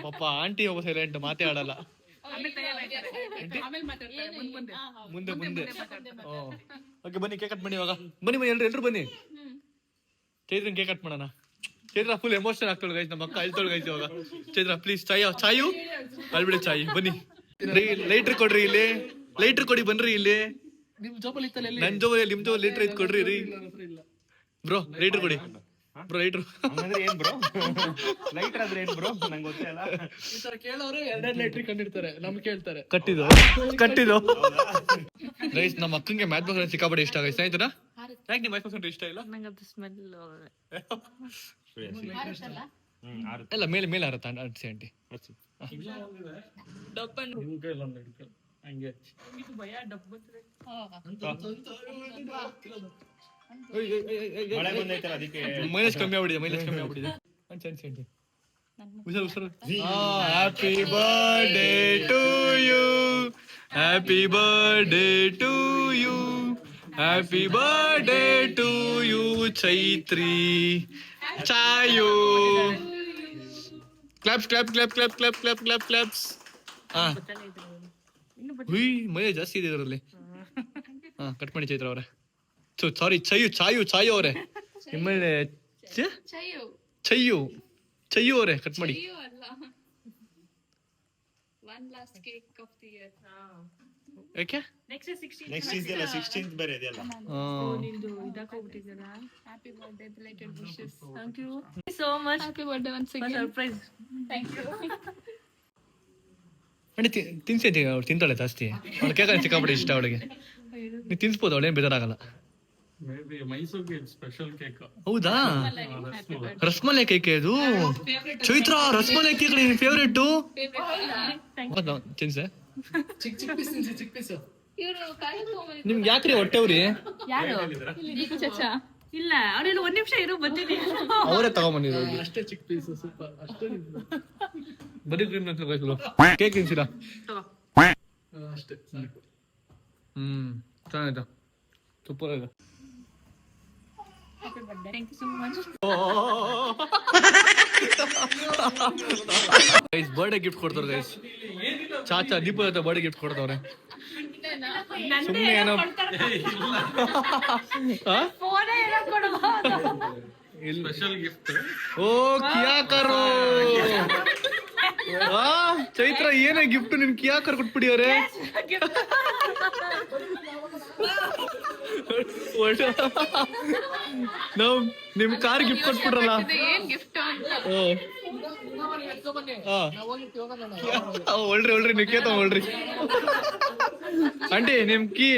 ಪಾಪ ಆಂಟಿ ಒಬ್ಬ ಸೈಲೆಂಟ್, ಮಾತೇ ಆಡಲ್ಲ. ಮುಂದೆ ಓಕೆ ಬನ್ನಿ ಕೇಕ್ ಕಟ್ ಮಾಡಿ ಇವಾಗ. ಬನ್ನಿ ಎಲ್ರು ಬನ್ನಿ, ಚೈತ್ರನ್ ಕೇಕ್ ಕಟ್ ಮಾಡೋಣ. ಚೈತ್ರ ಫುಲ್ ಎಮೋಷನಲ್ ಆಗ್ತಾಳೆ ಗೈಸ್, ನಮ್ಮ ಅಕ್ಕ ಅಳ್ತಾಳೆ ಗೈಸ್ ಇವಾಗ. ಚೈತ್ರ ಪ್ಲೀಸ್, ಚಾಯು ಅಳ್ಬಿಡಿ, ಚಾಯು ಬನ್ನಿ. ಲೈಟ್ರ್ ಕೊಡ್ರಿ ಇಲ್ಲಿ, ಲೈಟ್ರ್ ಕೊಡಿ ಬನ್ರಿ ಇಲ್ಲಿ. ನನ್ ಜೋಬಲ್ಲಿ ನಿಮ್ ಜೋಬಲ್ಲಿ ಲೈಟ್ರ್ ಐತ್ ಕೊಡ್ರಿ ರೀ ಬ್ರೋ. ಲೈಟ್ರ್ ಕೊಡಿ ಬ್ರೋ, ಲೈಟ್ರ್. ಲೈಟರ್ ಆದ್ರೆ ಏನ್ ಬ್ರೋ, ನಂಗೆ ಗೊತ್ತಿಲ್ಲ. ಈ ತರ ಕೇಳೋರು 2 ಲೈಟ್ರ್ ಕಂಡಿರ್ತಾರೆ, ನಮ್ಗೆ ಕೇಳ್ತಾರೆ. ಕಟ್ಟಿದ್ದು ಗೈಸ್, ನಮ್ಮ ಅಕ್ಕಂಗೆ ಮ್ಯಾಚ್ ಬಾಕ್ಸ್ ಸಿಕ್ಕಾಪಟ್ಟೆ ಇಷ್ಟ ಆಗೈತೆ. ಆಯ್ತಾ? ಯಾಕೆ ನಿಮ್ ಮ್ಯಾಚ್ ಬಾಕ್ಸ್ ಇಷ್ಟ ಇಲ್ಲ? ನಂಗೆ ಅದು ಸ್ಮೆಲ್ ಎಲ್ಲ ಮೇಲೆ ಆರತ್ತ ಆಂಟಿ. ಮೈಲೇಜ್ ಕಮ್ಮಿ ಆಗ್ಬಿಟ್ಟಿದೆ. Happy birthday to you, happy birthday to you, happy birthday to you Chaitri Chayu. Claps. Mileage ಜಾಸ್ತಿ ಇದೆ ಇದರಲ್ಲಿ. ಕಟ್ ಮಾಡಿ ಚೈತ್ರ ಅವ್ರೆ. ಸಾರಿ ಚಾಯು ಅವರೇ, ನಿಮ್ಮಲ್ಲಿ ಚಯ್ಯು ಅವರೇ ಕಟ್ ಮಾಡಿ. ಯಾಕೆ ನೆಕ್ಸ್ಟ್ ಇದೆಯಲ್ಲ 16th ಬೇರೆ ಇದೆಯಲ್ಲ. Happy birthday belated wishes. Thank you so much. Happy birthday once again. Surprise. Thank you. ತಿನ್ಸಿ ಅವ್ಳು ತಿಂತಾಳೆ ಜಾಸ್ತಿ, ಅವಳು ಕೇಕ್ ಸಿಕ್ಕಾಪಟ್ಟೆ ಇಷ್ಟ ಅವಳಿಗೆ. ನೀವು ತಿನ್ಸ್ಬೋದು, ಅವಳೇನು ಬೇಜಾರಾಗಲ್ಲ. ಹೌದಾ? ರಸ್ಮಲೈ ಕೇಕ್ ಇದು. ಚೈತ್ರ ರಸ್ಮಲೈ ಕೇಕ್ ನಿನ್ ಫೇವ್ರೇಟ್? ತಿನ್ಸೆ. ನಿಮ್ಗೆ ಯಾಕ್ರಿ ಹೊಟ್ಟೆವ್ರಿ? ಇಲ್ಲ ಅವ್ರೇನು 1 ನಿಮಿಷ ಇರೋ ಬಂದಿದ್ದೀನಿ. ಅವರೇ ತಗೊಂಬಂದಿದ್ರು ಅಷ್ಟೇ, ಚಿಕ್ಕ ಪೀಸ್ ಸೂಪರ್ ಅಷ್ಟೇ. ಬರೀ ಕ್ರೀಮ್ ಕೇಕ್ ತಿನ್ಸಿರಾ? ಚೆನ್ನಾಗಿದೆ, ಸೂಪರ್ ಇದೆ. Thank you so much. Guys birthday gift ಕೊಡ್ತಾರೆ ಗೈಸ್. ಚಾಚಾ ದೀಪ ಜೊತೆ ಬರ್ಡೇ ಗಿಫ್ಟ್ ಕೊಡ್ತವ್ರೆ. ಸುಮ್ಮನೆ ಏನೋ special gift. Oh Kia car. Chaitra ಏನೇ ಗಿಫ್ಟ್ ನಿನ್ ಕಿಯಾ ಕಾರ್ ಕೊಟ್ಬಿಡಿಯವ್ರೆ. ನಾವು ನಿಮ್ ಕಾರ್ ಗಿಫ್ಟ್ ಕೊಟ್ಬಿಟ್ರಲ್ಲ. ಒಳ್ರಿ ನಿಖೇತ ಒಳ್ರಿ ಆಂಟಿ,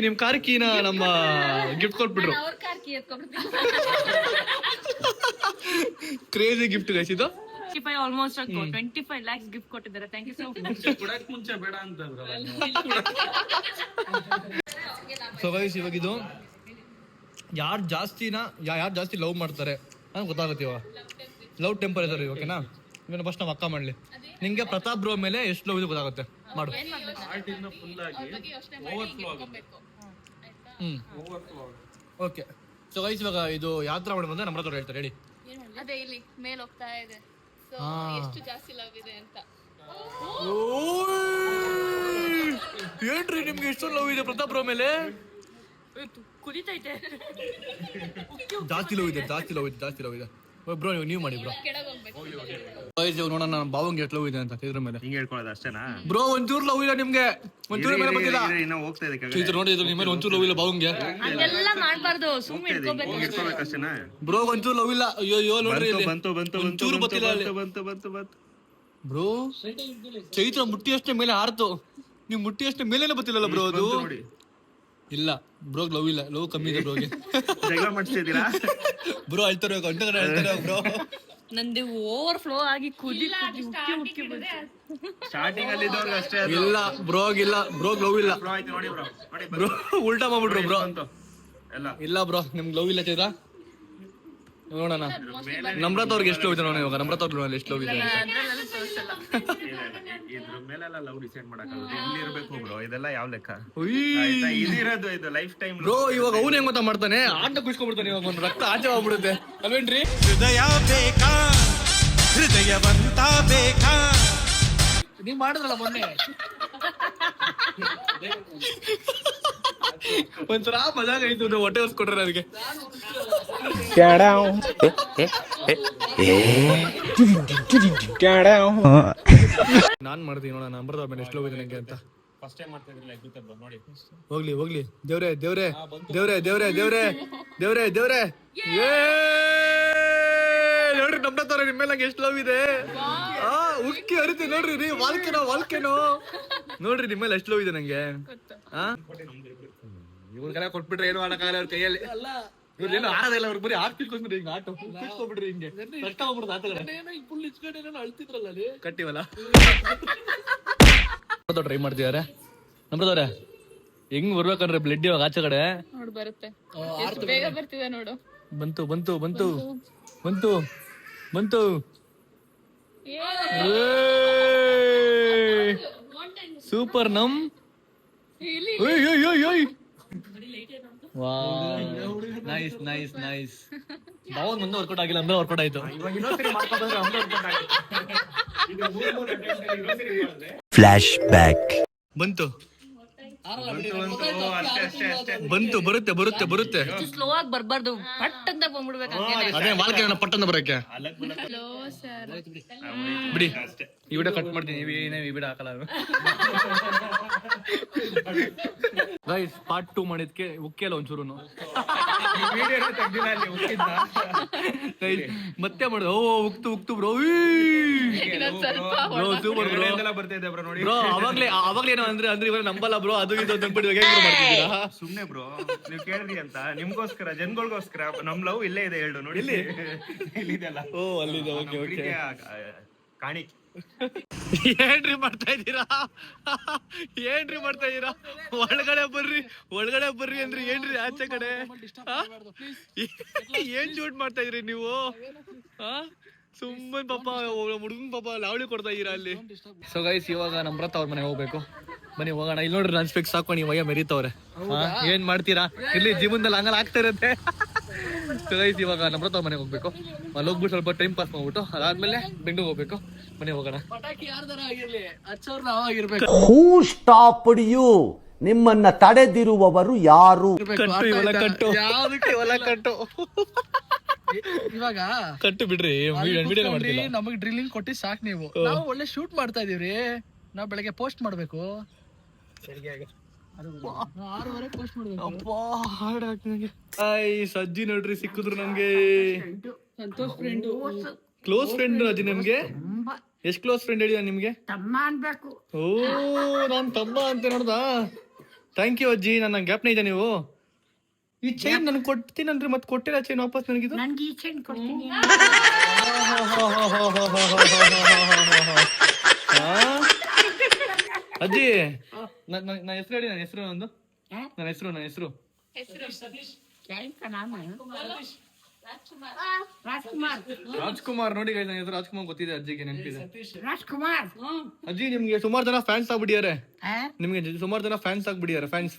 ನಿಮ್ ಕಾರ್ ಕೀನ ನಮ್ಮ ಗಿಫ್ಟ್ ಕೊಟ್ಬಿಟ್ರು. ಕ್ರೇಜಿ ಗಿಫ್ಟ್ ಗೈಸ್ ಇದು. ಆಲ್ಮೋಸ್ಟ್ 25 lakhs ಗಿಫ್ಟ್ ಕೊಟ್ಟಿದ್ದಾರೆ. Thank you so much. ಮುಂಚೆ ಬೇಡ ಅಂತ ಸೊ ಗೈಸ್ ಇವಾಗ ಇದು ಯಾರು ಜಾಸ್ತಿ ಲವ್ ಮಾಡ್ತಾರೆ ಅಂತ ಗೊತ್ತಾಗುತ್ತೆ ಇವಾಗ. ಲವ್ ಟೆಂಪರೇಚರ್ ಓಕೆನಾ. ಇವಾಗ ಫಸ್ಟ್ ನಾವು ಅಕ್ಕ ಮಾಡ್ಲಿ. ನಿಂಗೆ ಪ್ರತಾಪ್ ಬ್ರೋ ಮೇಲೆ ಎಷ್ಟು ಲವ್ ಇದು ಗೊತ್ತಾಗುತ್ತೆ. ಮಾಡು. ಓಕೆ. ಸೊ ಗೈಸ್ ಇವಾಗ ಇದು ಯಾತ್ರಾ ಮಾಡಿ ಬಂದ್ರೆ ನಮ್ಮ ಹತ್ರ ಹೇಳ್ತಾರೆ. ಹೇಳಿ. ಅದೇ ಇಲ್ಲಿ ಮೇಲ್ ಹೋಗ್ತಾ ಇದೆ. ಸೊ ಎಷ್ಟು ಜಾಸ್ತಿ ಲವ್ ಇದೆ ಅಂತ. ಏನ್ರಿ ನಿಮ್ಗೆ ಎಷ್ಟು ಲವ್ ಇದೆ ಪ್ರತಾಪ್ ಬ್ರೋ ಮೇಲೆ? ಕುದಿತೈತೆ. ಜಾಸ್ತಿ ಲವ್ ಇದೆ ಬ್ರೋ. ನೀವು ಮಾಡಿ ಬ್ರೋ. ನೋಡೋಣ ನನ್ನ ಭಾವಂಗೆ ಎಷ್ಟು ಲವ್ ಇದೆ ಅಂತ ಇದ್ರ ಮೇಲೆ. ಹಿಂಗೆ ಹೇಳ್ಕೊಳ್ಳೋದು ಅಷ್ಟೇನಾ ಬ್ರೋ? ಒಂಚೂರು ಲವ್ ಇಲ್ಲ ನಿಮ್ಗೆ? ಒಂಚೂರು ಮೇಲೆ ಬಂದಿಲ್ಲ. ಇನ್ನ ಹೋಗ್ತಾ ಇದೆ ನೋಡಿ ನಿಮ್ಮ ಮೇಲೆ ಒಂಚೂರು ಲವ್ ಇಲ್ಲ ಭಾವಂಗೆ. ಅದೆಲ್ಲ ಮಾಡ್ಬಾರ್ದು, ಸುಮ್ಮನೆ ಇಟ್ಕೋಬೇಕು ಅಷ್ಟೇನಾ ಬ್ರೋ? ಒಂಚೂರು ಲವ್ ಇಲ್ಲ. ಅಯ್ಯೋ ನೋಡ್ರಿ ಬಂತು ಒಂಚೂರು ಗೊತ್ತಿಲ್ಲ ಬ್ರೋ. ಚೈತ್ರ ಮುಟ್ಟಿ ಅಷ್ಟೇ ಮೇಲೆ ಹಾರ್ತು, ನೀವು ಮುಟ್ಟಿ ಅಷ್ಟೇ ಮೇಲೇನೆ ಗೊತ್ತಿಲ್ಲಲ್ಲ ಬ್ರೋ ಅದು. ಇಲ್ಲ ಬ್ರೋ, ಲವ್ ಇಲ್ಲ, ಲವ್ ಕಮ್ಮಿ ಇದೆ ಬ್ರೋಗೆ. ಜಗಳ ಮಾಡ್ತಿದ್ದೀರಾ ಬ್ರೋ? ಹೇಳ್ತಾರೆ ಬ್ರೋ. ನಂದು ಓವರ್ ಫ್ಲೋ ಆಗಿ ಕುದಿ ಉಕ್ಕಿ ಸ್ಟಾರ್ಟಿಂಗ್ ಅಲ್ಲಿ ಇದ್ದವ್ರಿಗೆ ಅಷ್ಟೇ. ಇಲ್ಲ ಬ್ರೋಗ್ ಲವ್ ಇಲ್ಲ ಬ್ರೋ. ಆಯ್ತು ನೋಡಿ ಬ್ರೋ, ನೋಡಿ ಬ್ರೋ. ಉಲ್ಟಾ ಮಾಡ್ಬಿಟ್ರು ಬ್ರೋ. ಎಲ್ಲ ಇಲ್ಲ ಬ್ರೋ, ನಿಮ್ಗೆ ಲವ್ ಇಲ್ಲ ಚೈತ್ರ. ನೋಡೋಣ ನಮ್ರತ್ ಅವ್ರಿಗೆ ಎಷ್ಟು ಲವ್ ಇದೆ ನೋಡಿ. ಇವಾಗ ನಮ್ರತ್ ಅವ್ರ ಎಷ್ಟು ಲವ್ ಇದೆ. ಇದ್ರ ಮೇಲೆಲ್ಲ ಲವ್ ಡಿಸೈಡ್ ಮಾಡಕ್ಕಾಗುತ್ತೆ. ಎಲ್ಲಿ ಇರ್ಬೇಕು ಬ್ರೋ? ಇದೆಲ್ಲ ಯಾವ ಲೆಕ್ಕ? ಉಯ್. ಇದಿರೋದು ಇದು ಲೈಫ್ ಟೈಮ್ ಬ್ರೋ. ಇವಾಗ ಅವ್ನು ಹೆಂಗ್ ಗೊತ್ತಾ ಮಾಡ್ತಾನೆ, ಆಟ ಕುಯ್ಸ್ಕೊಂಡ್ಬಿಡ್ತಾನೆ. ಇವಾಗ ಒಂದು ರಕ್ತ ಆಚೆ ಹೋಗ್ಬಿಡುತ್ತೆ ಅಲ್ವೇನ್ರಿ? ಹೃದಯ ಬೇಕಾ, ಹೃದಯವಂತ ಬೇಕಾ. ನೀವ್ ಮಾಡಿದ್ರಲ್ಲ ಮೊನ್ನೆ. ಒಂಥರ ಮಜಾಗ ಆಯ್ತು. ಹೊಟ್ಟೆ ಹೊರ್ಸ್ಕೊಟ್ರೆ ನನಗೆ. ನಾನ್ ಮಾಡ್ತೀನಿ ನೋಡೋಣ ನಂಬರ್ ಮೇಲೆ ಎಷ್ಟು ಲವ್ ಇದೆ ನಂಗೆ ಅಂತ. ಫಸ್ಟ್ ಟೈಮ್ ಮಾಡ್ತಾ ಇದ್ರಲ್ಲ ಗೊತ್ತಾ ಬ್ರೋ? ನೋಡಿ ಹೋಗ್ಲಿ ದೇವ್ರೆ ನೋಡ್ರಿ ನಮ್ದವ್ರೆ ನಿಮ್ಮ ಮೇಲೆ ಎಷ್ಟು ಲವ್ ಇದೆ. ಉಕ್ಕಿ ಹರಿತಿ ನೋಡ್ರಿ ರೀ. ವಾಲ್ಕೆನೋ ನೋಡ್ರಿ ನಿಮ್ಮ ಮೇಲೆ ಎಷ್ಟು ಲವ್ ಇದೆ ನಂಗೆ. ಇವ್ರಿಗೆಲ್ಲ ಕೊಟ್ಬಿಟ್ರೆ ಏನು ಮಾಡಕ್ಕಾಗಲ್ಲ ಅವ್ರ ಕೈಯಲ್ಲಿ. ಇವ್ರೇನು ಆಡೋದಿಲ್ಲ, ಅವ್ರಿಗೆ ಬರೀ ಹಾಕ್ತಿರ್ಕೊಂಡ್ಬಿಡ್ರಿ ಹಿಂಗೆ. ಆಟೋ ಬಿಟ್ಬಿಡ್ರಿ ಹಿಂಗೆ ಕಷ್ಟ ಹೋಗ್ಬಿಡುದು. ಆತಗಡೆ ಕಟ್ಟಿವಲ್ಲ ಟ್ರೈ ಮಾಡ್ತಿದಾರೆ ನಮ್ರದವ್ರೆ. ಹೆಂಗ್ ಬರ್ಬೇಕಂದ್ರೆ ಬ್ಲಡ್ ಇವಾಗ ಆಚೆ ಕಡೆ ನೋಡು ಬರುತ್ತೆ. ಎಷ್ಟು ಬೇಗ ಬರ್ತಿದೆ ನೋಡು. ಬಂತು. ಸೂಪರ್ ನಮ್. ನೈಸ್. ಭಾವನ್ ಮುಂದೆ ವರ್ಕೌಟ್ ಆಗಿಲ್ಲ ಅಂದ್ರೆ ವರ್ಕೌಟ್ ಆಯ್ತು. Flash back. ಬಂತು. ಬರುತ್ತೆ. ಸ್ಲೋ ಆಗಿ ಬರ್ಬಾರ್ದು, ಪಟ್ ಅಂತ ಬಂದ್ಬಿಡ್ಬೇಕು. ಅದೇ ವಾಲ್ಕೆ ಪಟ್ಟಂದ ಬರಕ್ಕೆ ಹಲೋ ಸರ್. ಬಿಡಿ. ಈ ವಿಡಿಯೋ ಕಟ್ ಮಾಡ್ತೀನಿ. ಈ ವಿಡಿಯೋ ಹಾಕಲ್ಲ. ಗೈಸ್ ಪಾರ್ಟ್ 2 ಮಾಡಿದ್ಕೆ ಉಕ್ಕಿಲ್ಲ ಒಂಚೂರು. ಮತ್ತೆ ಮಾಡುದು. ಉಕ್ತು ಬ್ರೋ. Super bro. ಅವಾಗ್ಲೇ ಏನೋ ಅಂದ್ರೆ ಇವಾಗ ನಂಬಲ್ಲ ಬ್ರೋ. ಅದು ಇದು ಮಾಡ್ತಿದ್ದೀರಾ ಸುಮ್ನೆ ಬ್ರೋ. ನೀವ್ ಕೇಳಿದ್ರಿ ಅಂತ ನಿಮ್ಗೋಸ್ಕರ, ಜನಗಳಿಗೋಸ್ಕರ. ನಮ್ ಲವ್ ಇಲ್ಲೇ ಇದೆ ಹೇಳು ನೋಡಿ. ಇಲ್ಲಿದೆಲ್ಲ. ಓ ಅಲ್ಲಿದೆ. ಓಕೆ. ಕಾಣಿಕೆ. ಏನ್ರಿ ಮಾಡ್ತಾ ಇದ್ದೀರಾ? ಒಳಗಡೆ ಬರ್ರಿ ಅಂದ್ರೆ ಏನ್ರಿ ಆಚೆ ಕಡೆ? ಏನ್ ಶೂಟ್ ಮಾಡ್ತಾ ಇದ್ರಿ ನೀವು? ಸುಮ್ಮನೆ ಪಾಪ ಹುಡುಗನ್ ಪಾಪ ಲಾವಳಿ ಕೊಡ್ತಾ ಇದೀರಾ ಅಲ್ಲಿ. ಸೊ ಗೈಸ್ ಇವಾಗ ನಮ್ರತ ಅವ್ರ ಮನೆಗೆ ಹೋಗ್ಬೇಕು. ಬನ್ನಿ ಹೋಗೋಣ. ಇಲ್ಲಿ ನೋಡ್ರಿ ನನ್ ಸ್ಪೆಕ್ಸ್ ಹಾಕೊಂಡು ವಯ್ಯ ಮೆರಿತವ್ರೆ. ಏನ್ ಮಾಡ್ತೀರಾ ಇಲ್ಲಿ ಜೀವನದಲ್ಲಿ ಹಂಗಲ್ಲ ಆಗ್ತಾ ಇರುತ್ತೆ. ಸೊ ಗೈಸ್ ಇವಾಗ ನಮ್ರತ ಅವ್ರ ಮನೆಗೆ ಹೋಗ್ಬೇಕು. ಅಲ್ಲಿ ಹೋಗ್ಬಿಟ್ಟು ಸ್ವಲ್ಪ ಟೈಮ್ ಪಾಸ್ ಮಾಡ್ಬಿಟ್ಟು ಅದಾದ್ಮೇಲೆ ಬೆಂಗಳೂರು ಹೋಗ್ಬೇಕು. ಮನೆ ಹೋಗೋಣ. ಹೂ ಸ್ಟಾಪ್ಡ್ ಯು? ನಿಮ್ಮನ್ನ ತಡೆದಿರುವವರು ಯಾರು? ಕಟ್ಟು ಯಾವ್ದಕ್ಕೆ ಹೊಲ ಕಟ್ಟು ಇವಾಗ ಕಟ್ಟು ಬಿಡ್ರಿ. ನಮಗ್ ಡ್ರಿಲ್ಲಿಂಗ್ ಕೊಟ್ಟಿ ಸಾಕ್. ನೀವು ನಾವು ಒಳ್ಳೆ ಶೂಟ್ ಮಾಡ್ತಾ ಇದೀವ್ರಿ. ನಾವ್ ಬೆಳಗ್ಗೆ ಪೋಸ್ಟ್ ಮಾಡ್ಬೇಕು. 6:30 ಪೋಸ್ಟ್ ಮಾಡ್ಬೇಕು. ಸಜ್ಜಿ ನೋಡ್ರಿ ಸಿಕ್ಕಿದ್ರು ನಮ್ಗೆ. ಸಂತೋಷ್ ಫ್ರೆಂಡ್, ಕ್ಲೋಸ್ ಫ್ರೆಂಡ್ ಅಜ್ಜಿ ನಿಮ್ಗೆ. ಎಷ್ಟ್ ಕ್ಲೋಸ್ ಫ್ರೆಂಡ್ ಹೇಳಿದ ನಿಮ್ಗೆ? ತಮ್ಮ ಅನ್ಬೇಕು. ಓ ನಾನ್ ತಮ್ಮ ಅಂತ ನೋಡ್ದ. ಥ್ಯಾಂಕ್ ಯು ಅಜ್ಜಿ. ನನ್ನ ಗ್ಯಾಪ್ನ ಇದೆ. ನೀವು ಈ ಚೈನ್ ನನ್ಗೆ ಕೊಡ್ತೀನಂದ್ರೆ ಮತ್ತೆ ಕೊಟ್ಟಿಲ್ಲ ಚೈನ್ ವಾಪಸ್ ನನಗಿದು. ನನ್ಗೆ ಈ ಚೈನ್ ಕೊಡ್ತೀನಿ. ಅಜ್ಜಿ ನನ್ನ ಹೆಸರು ಹೇಳಿ. ನನ್ನ ಹೆಸರು ಒಂದು ನನ್ನ ಹೆಸರು ರಾಜ್ಕುಮಾರ್. ನೋಡಿ ನನ್ನ ಹೆಸರು ರಾಜ್ಕುಮಾರ್ ಗೊತ್ತಿದೆ ಅಜ್ಜಿಗೆ, ನೆನಪಿದೆ. ರಾಜ್ಕುಮಾರ್ ಅಜ್ಜಿ ನಿಮ್ಗೆ ಸುಮಾರು ಜನ ಫ್ಯಾನ್ಸ್ ಆಗ್ಬಿಟ್ಟಿದ್ದಾರೆ. ನಿಮ್ಗೆ ಸುಮಾರು ಜನ ಫ್ಯಾನ್ಸ್ ಆಗ್ಬಿಟ್ಟಿದ್ದಾರೆ. ಫ್ಯಾನ್ಸ್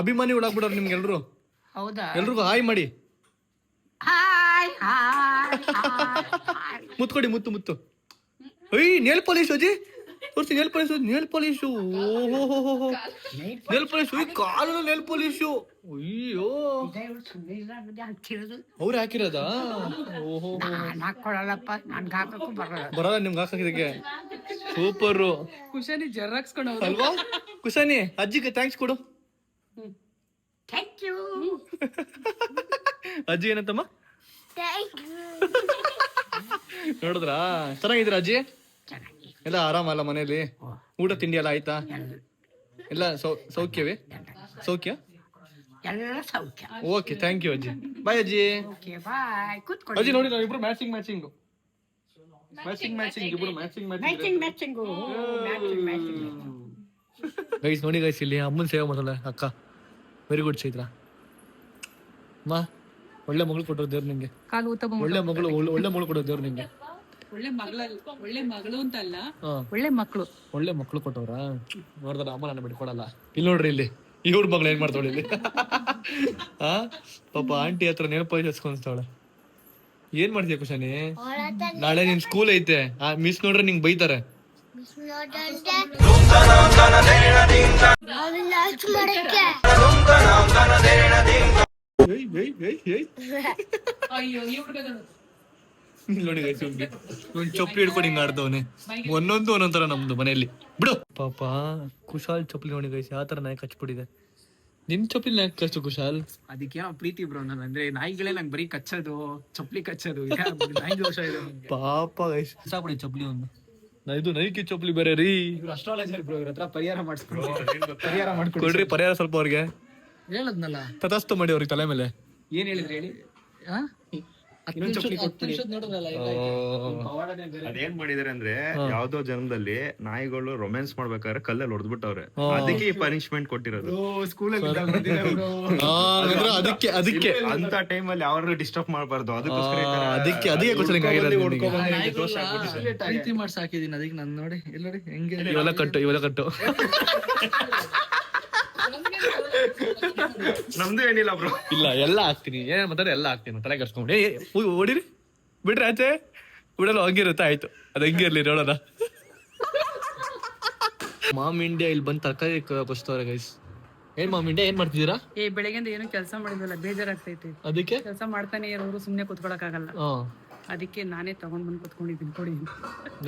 ಅಭಿಮಾನಿಗಳು ಆಗ್ಬಿಡೋರು ನಿಮ್ಗೆ ಎಲ್ರು. ಹೌದಾ? ಎಲ್ರಿಗೂ ಹಾಯ್ ಮಾಡಿ. ಮುತ್ಕೊಡಿ ಮುತ್ತು. ಅಯ್ಯ ನೇಲ್ ಪಾಲಿಶ್ ಅಜ್ಜಿ ತೋರಿಸಿ. ನೇಲ್ ಪಾಲಿಶು ನೇಲ್ ಪಾಲಿಶು ಕಾಲು ನೇಲ್ ಪಾಲಿಶು. ಅಯ್ಯೋ ಅವ್ರು ಹಾಕಿರೋದಾ? ಓಹೋ ಬರಲ್ಲ ನಿಮ್ಗೆ ಹಾಕಿದಕ್ಕೆ. ಸೂಪರ್ ಕುಶಾನಿ ಜೆರಾಕ್ಸ್ ಅಲ್ವಾ? ಕುಶಾನಿ ಅಜ್ಜಿಗೆ ಥ್ಯಾಂಕ್ಸ್ ಕೊಡು. ಅಜ್ಜಿ ಏನಂತಮ್ಮ ನೋಡಿದ್ರಾ? ಚೆನ್ನಾಗಿದ್ದೀರಾ ಅಜ್ಜಿ? ಎಲ್ಲ ಆರಾಮಲ್ಲ ಮನೇಲಿ? ಊಟ ತಿಂಡಿ ಎಲ್ಲ ಆಯ್ತಾ? ಎಲ್ಲ ಸೌಖ್ಯವೇ? ಸೌಖ್ಯ? ಓಕೆ ಥ್ಯಾಂಕ್ ಯು ಅಜ್ಜಿ. ಬಾಯ್ ಅಜ್ಜಿ. ಅಜ್ಜಿ ನೋಡಿ ನಾವು ಇಬ್ರು ಮ್ಯಾಚಿಂಗ್ ಇಬ್ರು ಮ್ಯಾಚಿಂಗ್. ಗೈಸ್ ನೋಡಿ ಗೈಸ್, ಇಲ್ಲಿ ಅಮ್ಮನ ಸೇವೆ ಮಾಡಲ್ಲ ಅಕ್ಕ. Very good Chaitra. ಮಾ ಒಳ್ಳೆ ಮಗಳು ಕೊಟ್ಟರು ದೇವ್ರು ನಿಂಗೆ. ಒಳ್ಳೆ ಮಗಳು ಕೊಡೋ ದೇವ್ರು ನಿಂಗೆ. ಒಳ್ಳೆ ಮಗಳು ಅಂತಲ್ಲ, ಒಳ್ಳೆ ಮಕ್ಳು ಕೊಟ್ಟವ್ರ. ನೋಡ್ದಾರ ಅಮ್ಮ ನನ್ನ ಬಿಟ್ಕೊಡಲ್ಲ. ಇಲ್ಲಿ ನೋಡ್ರಿ ಇಲ್ಲಿ ಇವ್ರ ಮಗಳು ಏನ್ ಮಾಡ್ತಾವಳೆ ಇಲ್ಲಿ. ಪಾಪ ಆಂಟಿ ಹತ್ರ ನೆನಪಾಗಿ ಹಚ್ಕೊಂತಾವಳೆ. ಏನ್ ಮಾಡ್ತೀಯ ಕುಶಾನಿ? ನಾಳೆ ನಿನ್ ಸ್ಕೂಲ್ ಐತೆ. ಮಿಸ್ ನೋಡ್ರೆ ನಿಂಗೆ ಬೈತಾರೆ. ನೋಡಿ ಒಂದ್ ಚಪ್ಪಲಿ ಹಿಡ್ಕೊಂಡು ಹಿಂಗ ಆಡ್ತವನೆ. ಒಂದೊಂದೊಂದರ ನಮ್ದು ಮನೆಯಲ್ಲಿ ಬಿಡು. ಪಾಪ ಕುಶಾಲ್ ಚಪ್ಪಲಿ ನೋಡಿ ಗೈಸ್ ಯಾವ ತರ ನಾಯಿ ಕಚ್ಬಿಟ್ಟಿದೆ. ನಿನ್ ಚಪ್ಪಲಿ ನಾಯಿ ಕಚ್ಚು ಕುಶಾಲ್. ಅದಕ್ಕೇನೋ ಪ್ರೀತಿ ಬ್ರೋ. ನಾನು ಅಂದ್ರೆ ನಾಯಿಗಳೇ ನಂಗೆ ಬರೀ ಕಚ್ಚೋದು, ಚಪ್ಪಲಿ ಕಚ್ಚೋದು. ನಾಯಿ ದೋಷ ಇದೆ. ಪಾಪ ಗೈಸ್ ಸಾಕ್ಬಿಡಿ ಚಪ್ಪಲಿ ಒಂದು. ಇದು ನೈಕಿ ಚಪ್ಪಲಿ ಬೇರೆ ರೀ. ಅಸ್ಟ್ರಾಲಜರ್ ಬ್ರೋ, ಇವ್ರ ಹತ್ರ ಪರಿಹಾರ ಕೊಡ್ರಿ ಪರಿಹಾರ ಸ್ವಲ್ಪ ಅವ್ರಿಗೆ. ಹೇಳದ್ನಲ್ಲ ತಥಾಸ್ತು ಮಾಡಿ ಅವ್ರಿಗೆ ತಲೆ ಮೇಲೆ. ಏನ್ ಹೇಳಿದ್ರಿ ಹೇಳಿ? ಅದೇನ್ ಮಾಡಿದಾರೆ ಅಂದ್ರೆ ಯಾವ್ದೋ ಜನ್ಮದಲ್ಲಿ ನಾಯಿಗಳು ರೊಮ್ಯಾನ್ಸ್ ಮಾಡ್ಬೇಕಾದ್ರೆ ಕಲ್ಲಲ್ಲಿ ಹೊಡೆದ್ಬಿಟ್ಟವ್ರೆ. ಅದಕ್ಕೆ ಈ ಪನಿಷ್ಮೆಂಟ್ ಕೊಟ್ಟಿರೋದು. ಅದಕ್ಕೆ ಅಂತ ಟೈಮಲ್ಲಿ ಯಾರು ಡಿಸ್ಟರ್ಬ್ ಮಾಡಬಾರ್ದು. ಅದಕ್ಕೆ ಪ್ರೀತಿ ಮಾಡಿ ಸಾಕಿದೀನಿ. ಅದಕ್ಕೆ ನಾನು ನೋಡಿ ಇಲ್ಲಿ ನೋಡಿ ಹೆಂಗೆ ಇವೆಲ್ಲ ಕಟ್ಟು ನಮ್ದು ಏನಿಲ್ಲ ಬ್ರೋ. ಇಲ್ಲ ಎಲ್ಲ ಹಾಕ್ತೀನಿ. ಏನ್ ಮಾತಾಡ ಎಲ್ಲ ಹಾಕ್ತೀನಿ. ತಲೆ ಕರ್ಸ್ಕೊಂಡ್ಬಿಡಿ. ಓಡಿರಿ ಬಿಡ್ರಿ ಆಚೆ ಬಿಡಲ್ಲ. ಹಂಗಿರುತ್ತೆ. ಆಯ್ತು ಅದು ಹಂಗೆ ಇರ್ಲಿ ನೋಡೋಣ. ಮಾಮ್ ಇಂಡಿಯಾ ಇಲ್ಲಿ ಬಂದು ತರಕಾರಿ ಕೊಚ್ತವ್ರೆ ಗೈಸ್. ಏನ್ ಮಾಮ್ ಇಂಡಿಯಾ ಏನ್ ಮಾಡ್ತಿದ್ದೀರಾ? ಬೆಳಗ್ಗೆಂದ ಏನು ಕೆಲಸ ಮಾಡಿದ್ವಲ್ಲ, ಬೇಜಾರಾಗ್ತೈತಿ. ಅದಕ್ಕೆ ಕೆಲಸ ಮಾಡ್ತಾನೆ ಇರೋರು ಸುಮ್ನೆ ಕುತ್ಕೊಳಕ್ ಆಗಲ್ಲ. ಅದಕ್ಕೆ ನಾನೇ ತಗೊಂಡ್ ಬಂದು ಕುತ್ಕೊಂಡಿದ್ದೀನಿ. ಕೊಡಿ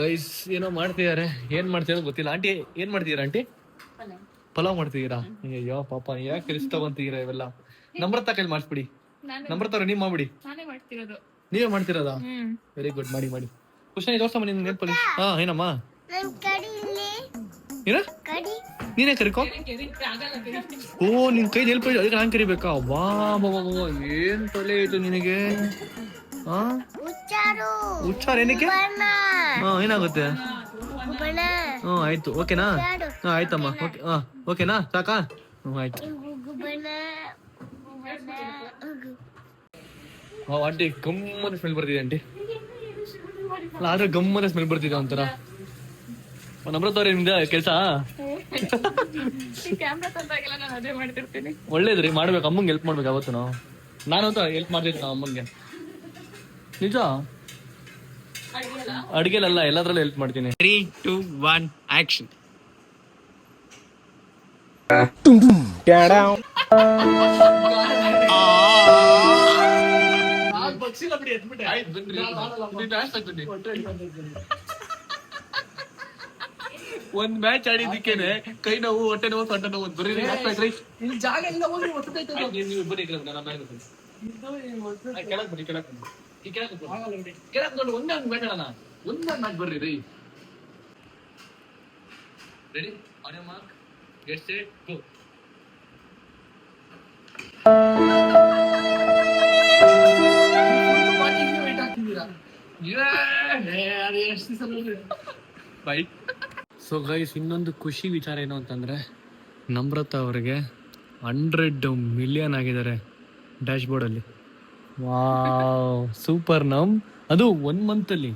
ಗೈಸ್ ಏನೋ ಮಾಡ್ತಿದಾರೆ. ಏನ್ ಮಾಡ್ತಿದಾರೆ ಗೊತ್ತಿಲ್ಲ. ಆಂಟಿ ಏನ್ ಮಾಡ್ತಿದ್ದೀರಾ? ಆಂಟಿ ಪಲಾವ್ ಮಾಡ್ತಿದ್ದೀರಾ? ಅಯ್ಯೋ ಪಾಪ ಯಾಕೆ ರಿಸ್ಕ್ ತಗೊಂತೀರಾ ಇವೆಲ್ಲ? ನಮ್ರತ ಕೈಲಿ ಮಾಡಿಸ್ಬಿಡಿ. ನಮ್ರತ ನೀವ್ ಮಾಡ್ಬಿಡಿ. ನೀವೇ ಮಾಡ್ತಿರೋದಾ? Very good. ಮಾಡಿ ಖುಷಿ ತೋರ್ಸಮ್ಮ ನಿನ್ ನೆನಪಲ್ಲಿ. ಏನಮ್ಮ ಏನ ನೀನೇ ಕರಿಕೋ. ಓ ನಿನ್ ಕೈ ನೆಲ್ಪ ಅದಕ್ಕೆ ನಾನ್ ಕರಿಬೇಕಾ? ವಾ ಏನ್ ತಲೆ ಆಯ್ತು ನಿನಗೆ. ಉಚ್ಚಾರ ಏನಕ್ಕೆ? ಏನಾಗುತ್ತೆ? ಆಯ್ತು ಓಕೆನಾ? ಆಯ್ತಮ್ಮ. ಓಕೆನಾ? ಸಾಕಾ? ಆಯ್ತು. ಆಂಟಿ ಗಮ್ಮತ್ ಸ್ಮೆಲ್ ಬರ್ತಿದೆ ಆಂಟಿ. ಆದ್ರೆ ಗಮ್ಮನೆ ಸ್ಮೆಲ್ ಬರ್ತಿದೆ ಒಂಥರ. ನಮ್ರತ್ ಅವ್ರೆ ನಿಮ್ದೆ ಕೆಲ್ಸ ಕ್ಯಾಮ್ರಾ ತಂದಾಗೆಲ್ಲ ನಾನು ಅದೇ ಮಾಡ್ತಿರ್ತೀನಿ. ಒಳ್ಳೇದ್ರಿ, ಮಾಡ್ಬೇಕು. ಅಮ್ಮಂಗೆ ಹೆಲ್ಪ್ ಮಾಡ್ಬೇಕು ಅವತ್ತು. ನಾನಂತೂ ಹೆಲ್ಪ್ ಮಾಡ್ತಿದ್ದೆ ನಾವು ಅಮ್ಮಂಗೆ, ನಿಜ. ಅಡ್ಗೆಲಲ್ಲ, ಎಲ್ಲದ್ರಲ್ಲೂ ಹೆಲ್ಪ್ ಮಾಡ್ತೀನಿ. 3, 2, 1 ಆಕ್ಷನ್. ಒಂದ್ ಮ್ಯಾಚ್ ಆಡಿದ್ದಕ್ಕೇನೆ ಕೈ ನೋವು, ಹೊಟ್ಟೆ ನೋವು, ಸೊಂಟ ನೋವು ಬರೀ ಇಲ್ಲಿ ಜಾಗ ಇಲ್ಲ ಹೋಗಿ ಒತ್ತೈತೆ ಅದು. ನೀವು ಬನ್ನಿ ಕೆಳಕ್ ಬನ್ನಿ, ಕೆಳಕ್ ಬನ್ನಿ. ಈ ಕೆಳಕ್ ನೋಡಿ ಒಂದೇ ಒಂದು ಮ್ಯಾಚ್ ಆಡೋಣ. ಒಂದೇ ಮ್ಯಾಚ್ ಬರ್ರಿ ರೀ. Ready? On your mark, get set, go. By. So guys, ಇನ್ನೊಂದು ಖುಷಿ ವಿಚಾರ ಏನು ಅಂತಂದ್ರೆ, ನಮ್ರತಾ ಅವರಿಗೆ 100 ಮಿಲಿಯನ್ ಆಗಿದ್ದಾರೆ ಡ್ಯಾಶ್ ಬೋರ್ಡ್ ಅಲ್ಲಿ. Wow, super. ಅದು 1 ಮಂತ್ ಅಲ್ಲಿ.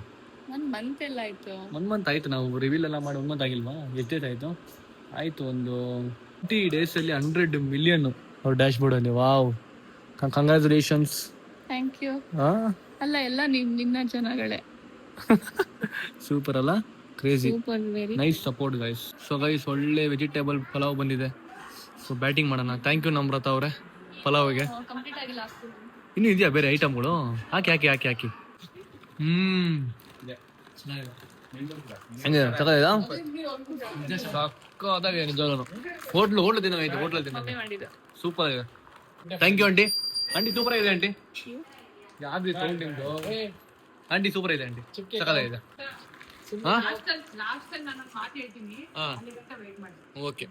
1 ಮಂತ್ ಎಲ್ಲ ಆಯ್ತು. 1 ಮಂತ್ ಆಯ್ತು. ನಾವು ರಿವೀಲ್ ಎಲ್ಲ ಮಾಡಿ 1 ಮಂತ್ ಆಗಿಲ್ವಾ? ಎಷ್ಟು ಆಯ್ತು? ಆಯ್ತು, ಒಂದು 20 days ಅಲ್ಲಿ 100 ಮಿಲಿಯನ್ ಅವ್ರ ಡ್ಯಾಶ್ ಬೋರ್ಡ್ ಅಲ್ಲಿ. Wow, congratulations. Thank you. ಅಲ್ಲ, ಎಲ್ಲ ನಿನ್ನ ಜನಗಳೇ. ಸೂಪರ್ ಅಲ್ಲ? Crazy. Super, very nice support guys. So guys, ಒಳ್ಳೆ ವೆಜಿಟೇಬಲ್ ಪಲಾವ್ ಬಂದಿದೆ. ಸೊ ಬ್ಯಾಟಿಂಗ್ ಮಾಡೋಣ. ಥ್ಯಾಂಕ್ ಯು ನಮ್ರತಾ ಅವರೇ ಪಲಾವ್ಗೆ. ಕಂಪ್ಲೀಟ್ ಆಗಿಲ್ಲ. ಇನ್ನೂ ಇದೆಯಾ ಬೇರೆ ಐಟಮ್ಗಳು? ಹಾಕಿ ಹಾಕಿ ಹಾಕಿ ಹಾಕಿ. ಹೆಂಗೆ ತಗೋದ? ಸಕ್ಕತ್ತಾಗಿದೆ ನಿಜವಾಗ್ಲೂ. ಹೋಟ್ಲು ತಿನ್ನೋದು, ಹೋಟ್ಲಲ್ಲಿ ತಿನ್ನೋದು ಸೂಪರ್ ಆಗಿದೆ. Thank you aunty. Aunty super ಆಗಿದೆ ಆಂಟಿ. ಯಾವ್ದು ಸೌಂಡ್ ನಿಮ್ದು? ಆಂಟಿ ಸೂಪರ್ ಇದೆ ಆಂಟಿ, ಸಕ್ಕತ್ತಾಗಿದೆ. Okay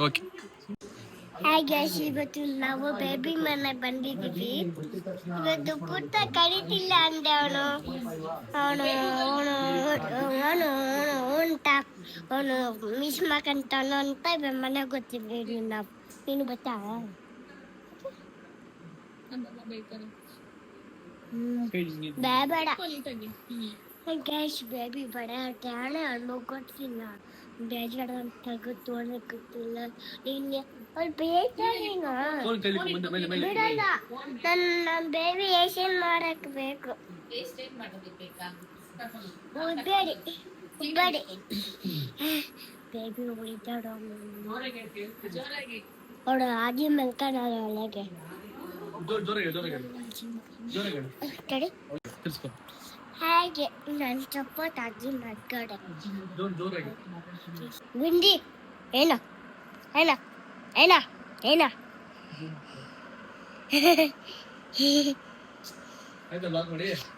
okay. ಹಾಗೆ ಇವತ್ತು ನಾವು ಬೇಬಿ ಮನೆ ಬಂದಿದ್ದೀವಿ. ಇವತ್ತು ಪುಟ್ಟ ಕರೀತಿಲ್ಲ ಅಂದೆ ಅವನು ಮಿಸ್ ಮಾಡ್ಕೊಂತಾನು ಅಂತ ಮನೆಗೆ ಗೊತ್ತಿದ್ದೀವಿ ನಾವು. ನೀನು ಗೊತ್ತಾ? ಬೇಡ ಗ್ಯಾಸ್ ಬೇಬಿ ಬಡ ಟ್ಯಾಣೆ ಹಣ್ಣು ಗೊತ್ತಿಲ್ಲ. ಬೇಜಾರ ಅಂತ ಗೊತ್ತಿಲ್ಲ. ನೀನು ಬಿಡಲ್ಲ. ನನ್ನ ಬೇಬಿ ಏಷಿಯನ್ ಮಾಡಕ್ ಬೇಕು. ಬೇಡಿ ಬೇಬಿ ಉಳಿದಾಡ ಅವಳು ಆಜಿ ಮಲ್ಕೊಂಡ ಒಳಗೆ. ಹಾಗೆ ನನ್ನ ಚಪ್ಪತ್ ಅಜ್ಜಿ ಮಲ್ಕಡೆ. ಗುಂಡಿ ಏನ ಏನ ಏನ ಏನ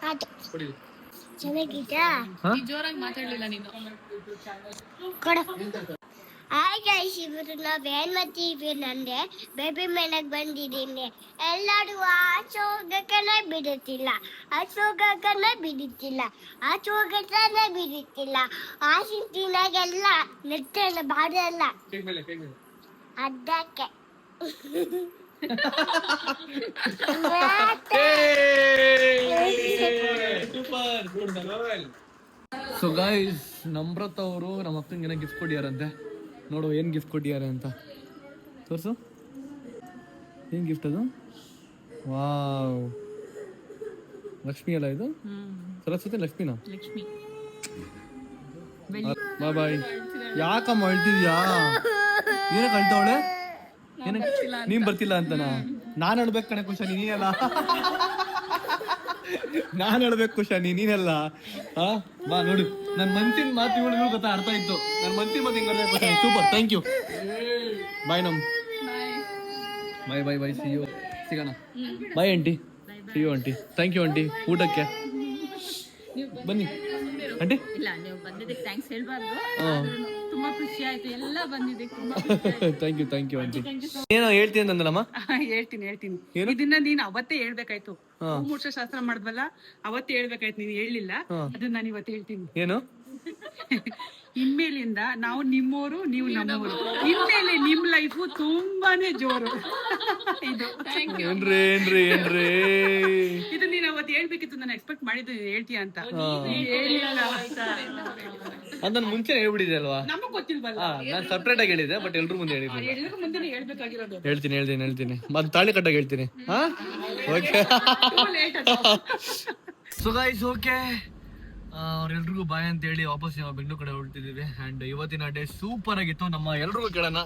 ಅದು ಚೆನ್ನಾಗಿದ್ಯಾ? ಜೋರಾಗಿ ಮಾತಾಡ್ಲಿಲ್ಲ ನೀನು. ಕೊಡ. ಹಾಗೆ ಇವತ್ತು ನಾವೇನ್ ಮಾಡ್ತೀವಿ ನಂದೆ ಬೇಬಿ ಮನೆಗೆ ಬಂದಿದ್ದೀನಿ. ಎಲ್ಲರೂ ಆಚೆ ಹೋಗಕ್ಕನೆ ಬಿಡುತ್ತಿಲ್ಲ, ಆಚೆ ಹೋಗಕ್ಕನೆ ಬಿಡುತ್ತಿಲ್ಲ, ಆಚೆ ಹೋಗಕ್ಕನೆ ಬಿಡುತ್ತಿಲ್ಲ. ಆಚೆ ತಿನ್ನಾಗೆಲ್ಲ ನೆಟ್ಟೆಲ್ಲ ಬಾಡಲ್ಲ ಅದಕ್ಕೆ. ಸೊ ಗೈಸ್, ನಮ್ರತಾ ಅವರು ನಮ್ಮ ಅಕ್ಕಂಗೆ ಏನೋ ಗಿಫ್ಟ್ ಕೊಟ್ಟಿಯಾರಂತೆ. ನೋಡು ಏನ್ ಗಿಫ್ಟ್ ಕೊಟ್ಟಿದ್ದಾರೆ ಅಂತ ತೋರ್ಸು. ಏನ್ ಗಿಫ್ಟ್ ಅದು? ವಾವ್, ಲಕ್ಷ್ಮಿ ಅಲ್ಲ ಇದು? ಸರಸ್ವತಿ ಲಕ್ಷ್ಮಿನಾ? ಲಕ್ಷ್ಮಿ. ಬಾಯ್ ಬಾಯ್. ಯಾಕಮ್ಮ ಅಳ್ತಿದ್ಯಾ? ಏನಕ್ಕೆ ಅಳ್ತಾವಳೆ? ನೀನ್ ಬರ್ತಿಲ್ಲ ಅಂತನಾ? ನಾನ್ ಅಳ್ಬೇಕು ಕಣೆ ಖುಷಿ, ನೀನಲ್ಲ. ನಾನ್ ಹೇಳ್ಬೇಕು ಖುಷಿ, ನೀನಲ್ಲ. ಬಾ ನೋಡು, ನನ್ ಮನ್ಸಿನ ಮಾತು ಇವಳು ಗೊತ್ತಾ ಅರ್ಥ ಇತ್ತು. ನನ್ ಮನ್ಸಿನ ಮಾತು ಹಿಂಗೆ super. Thank you. Bye bye bye bye. See you, ಸಿಗೋಣ. Bye aunty. See you aunty. Thank you aunty. ಊಟಕ್ಕೆ ಬನ್ನಿ ಆಂಟಿ. ಇಲ್ಲ, ನೀವು ಬಂದಿದ್ದಕ್ಕೆ ಥ್ಯಾಂಕ್ಸ್ ಹೇಳ್ಬಾರ್ದು. ತುಂಬಾ ಖುಷಿ ಆಯ್ತು, ಎಲ್ಲ ಬಂದಿದ್ದಕ್ಕೆ ತುಂಬಾ. Thank you aunty. ಏನೋ ಹೇಳ್ತೀನಿ ಅಂದಲ್ಲಮ್ಮ? ಹೇಳ್ತೀನಿ. ಇದನ್ನ ನೀನ್ ಅವತ್ತೇ ಹೇಳ್ಬೇಕಾಯ್ತು. ಮೂರ್ಛ ಶಾಸ್ತ್ರ ಮಾಡಿದ್ವಲ್ಲ, ಅವತ್ತೇ ಹೇಳ್ಬೇಕಾಯ್ತು. ನೀನ್ ಹೇಳಿಲ್ಲ, ಅದನ್ನ ನಾನು ಇವತ್ತು ಹೇಳ್ತೀನಿ. ಏನು? ಇನ್ಮೇಲಿಂದ ನಾವು ನಿಮ್ಮೋರು, ನೀವು ನಮ್ಮೋರು. ಇನ್ಮೇಲೆ ನಿಮ್ ಲೈಫು ತುಂಬಾನೇ ಜೋರು. ಇದು ಏನ್ರಿ ಇದು ನೀನ್ ಅವತ್ತು ಹೇಳ್ಬೇಕಿತ್ತು, ನಾನು ಎಕ್ಸ್ಪೆಕ್ಟ್ ಮಾಡಿದ್ದು ಹೇಳ್ತೀಯ ಅಂತ. ಅದನ್ನ ಮುಂಚೆ ಹೇಳ್ಬಿಟ್ಟಿದೆ ಅಲ್ವಾ? ನಮಗ್ ಗೊತ್ತಿಲ್ವಲ್ಲ, ನಾನು ಸಪ್ರೇಟ್ ಆಗಿ ಹೇಳಿದ್ದೆ, ಬಟ್ ಎಲ್ರು ಮುಂದೆ ಹೇಳಿದ್ದೀನಿ. ಎಲ್ರಿಗೂ ಮುಂದೆ ಹೇಳ್ಬೇಕಾಗಿರೋದು. ಹೇಳ್ತೀನಿ ಮತ್ತೆ ತಾಳಿ ಕಟ್ಟಾಗಿ ಹೇಳ್ತೀನಿ. ಓಕೆ ಸೊ ಗೈಸ್, ಓಕೆ, ಅವ್ರೆಲ್ರಿಗೂ ಬಾಯ್ ಅಂತ ಹೇಳಿ ವಾಪಸ್ ನಾವು ಬೆಂಗಳೂರು ಕಡೆ ಹೊರಟಿದ್ದೀವಿ. ಅಂಡ್ ಇವತ್ತಿನ ಡೇ ಸೂಪರ್ ಆಗಿತ್ತು. ನಮ್ಮ ಎಲ್ರಿಗೂ ಕೇಳೋಣ,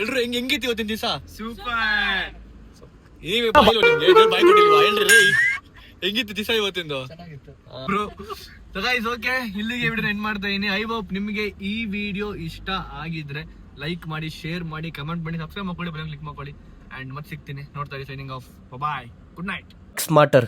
ಎಲ್ರು ಹೆಂಗಿತ್ತು ಇವತ್ತಿನ ದಿವಸ? ಸೂಪರ್. ನೀವೇ ಬಾಯ್ ಕೊಟ್ಟಿಲ್ವಾ? ಹೇಳ್ರಿ ಹೆಂಗಿತ್ತು ದಿವಸ ಇವತ್ತಿಂದು? ಸೊ ಗೈಸ್, ಓಕೆ, ಇಲ್ಲಿಗೆ ವಿಡಿಯೋ ಎಂಡ್ ಮಾಡ್ತಾ ಇದೀನಿ. ಐ ಹೋಪ್ ನಿಮಗೆ ಈ ವಿಡಿಯೋ ಇಷ್ಟ ಆಗಿದ್ರೆ ಲೈಕ್ ಮಾಡಿ, ಶೇರ್ ಮಾಡಿ, ಕಮೆಂಟ್ ಮಾಡಿ, ಸಬ್ಸ್ಕ್ರೈಬ್ ಮಾಡ್ಕೊಳ್ಳಿ, ಬೆಲ್ ಕ್ಲಿಕ್ ಮಾಡ್ಕೊಳ್ಳಿ. ಅಂಡ್ ಮತ್ತೆ ಸಿಗ್ತೀನಿ. ನೋಡ್ತಾ ಇರಿ. Signing off. Bye, good night. Smarter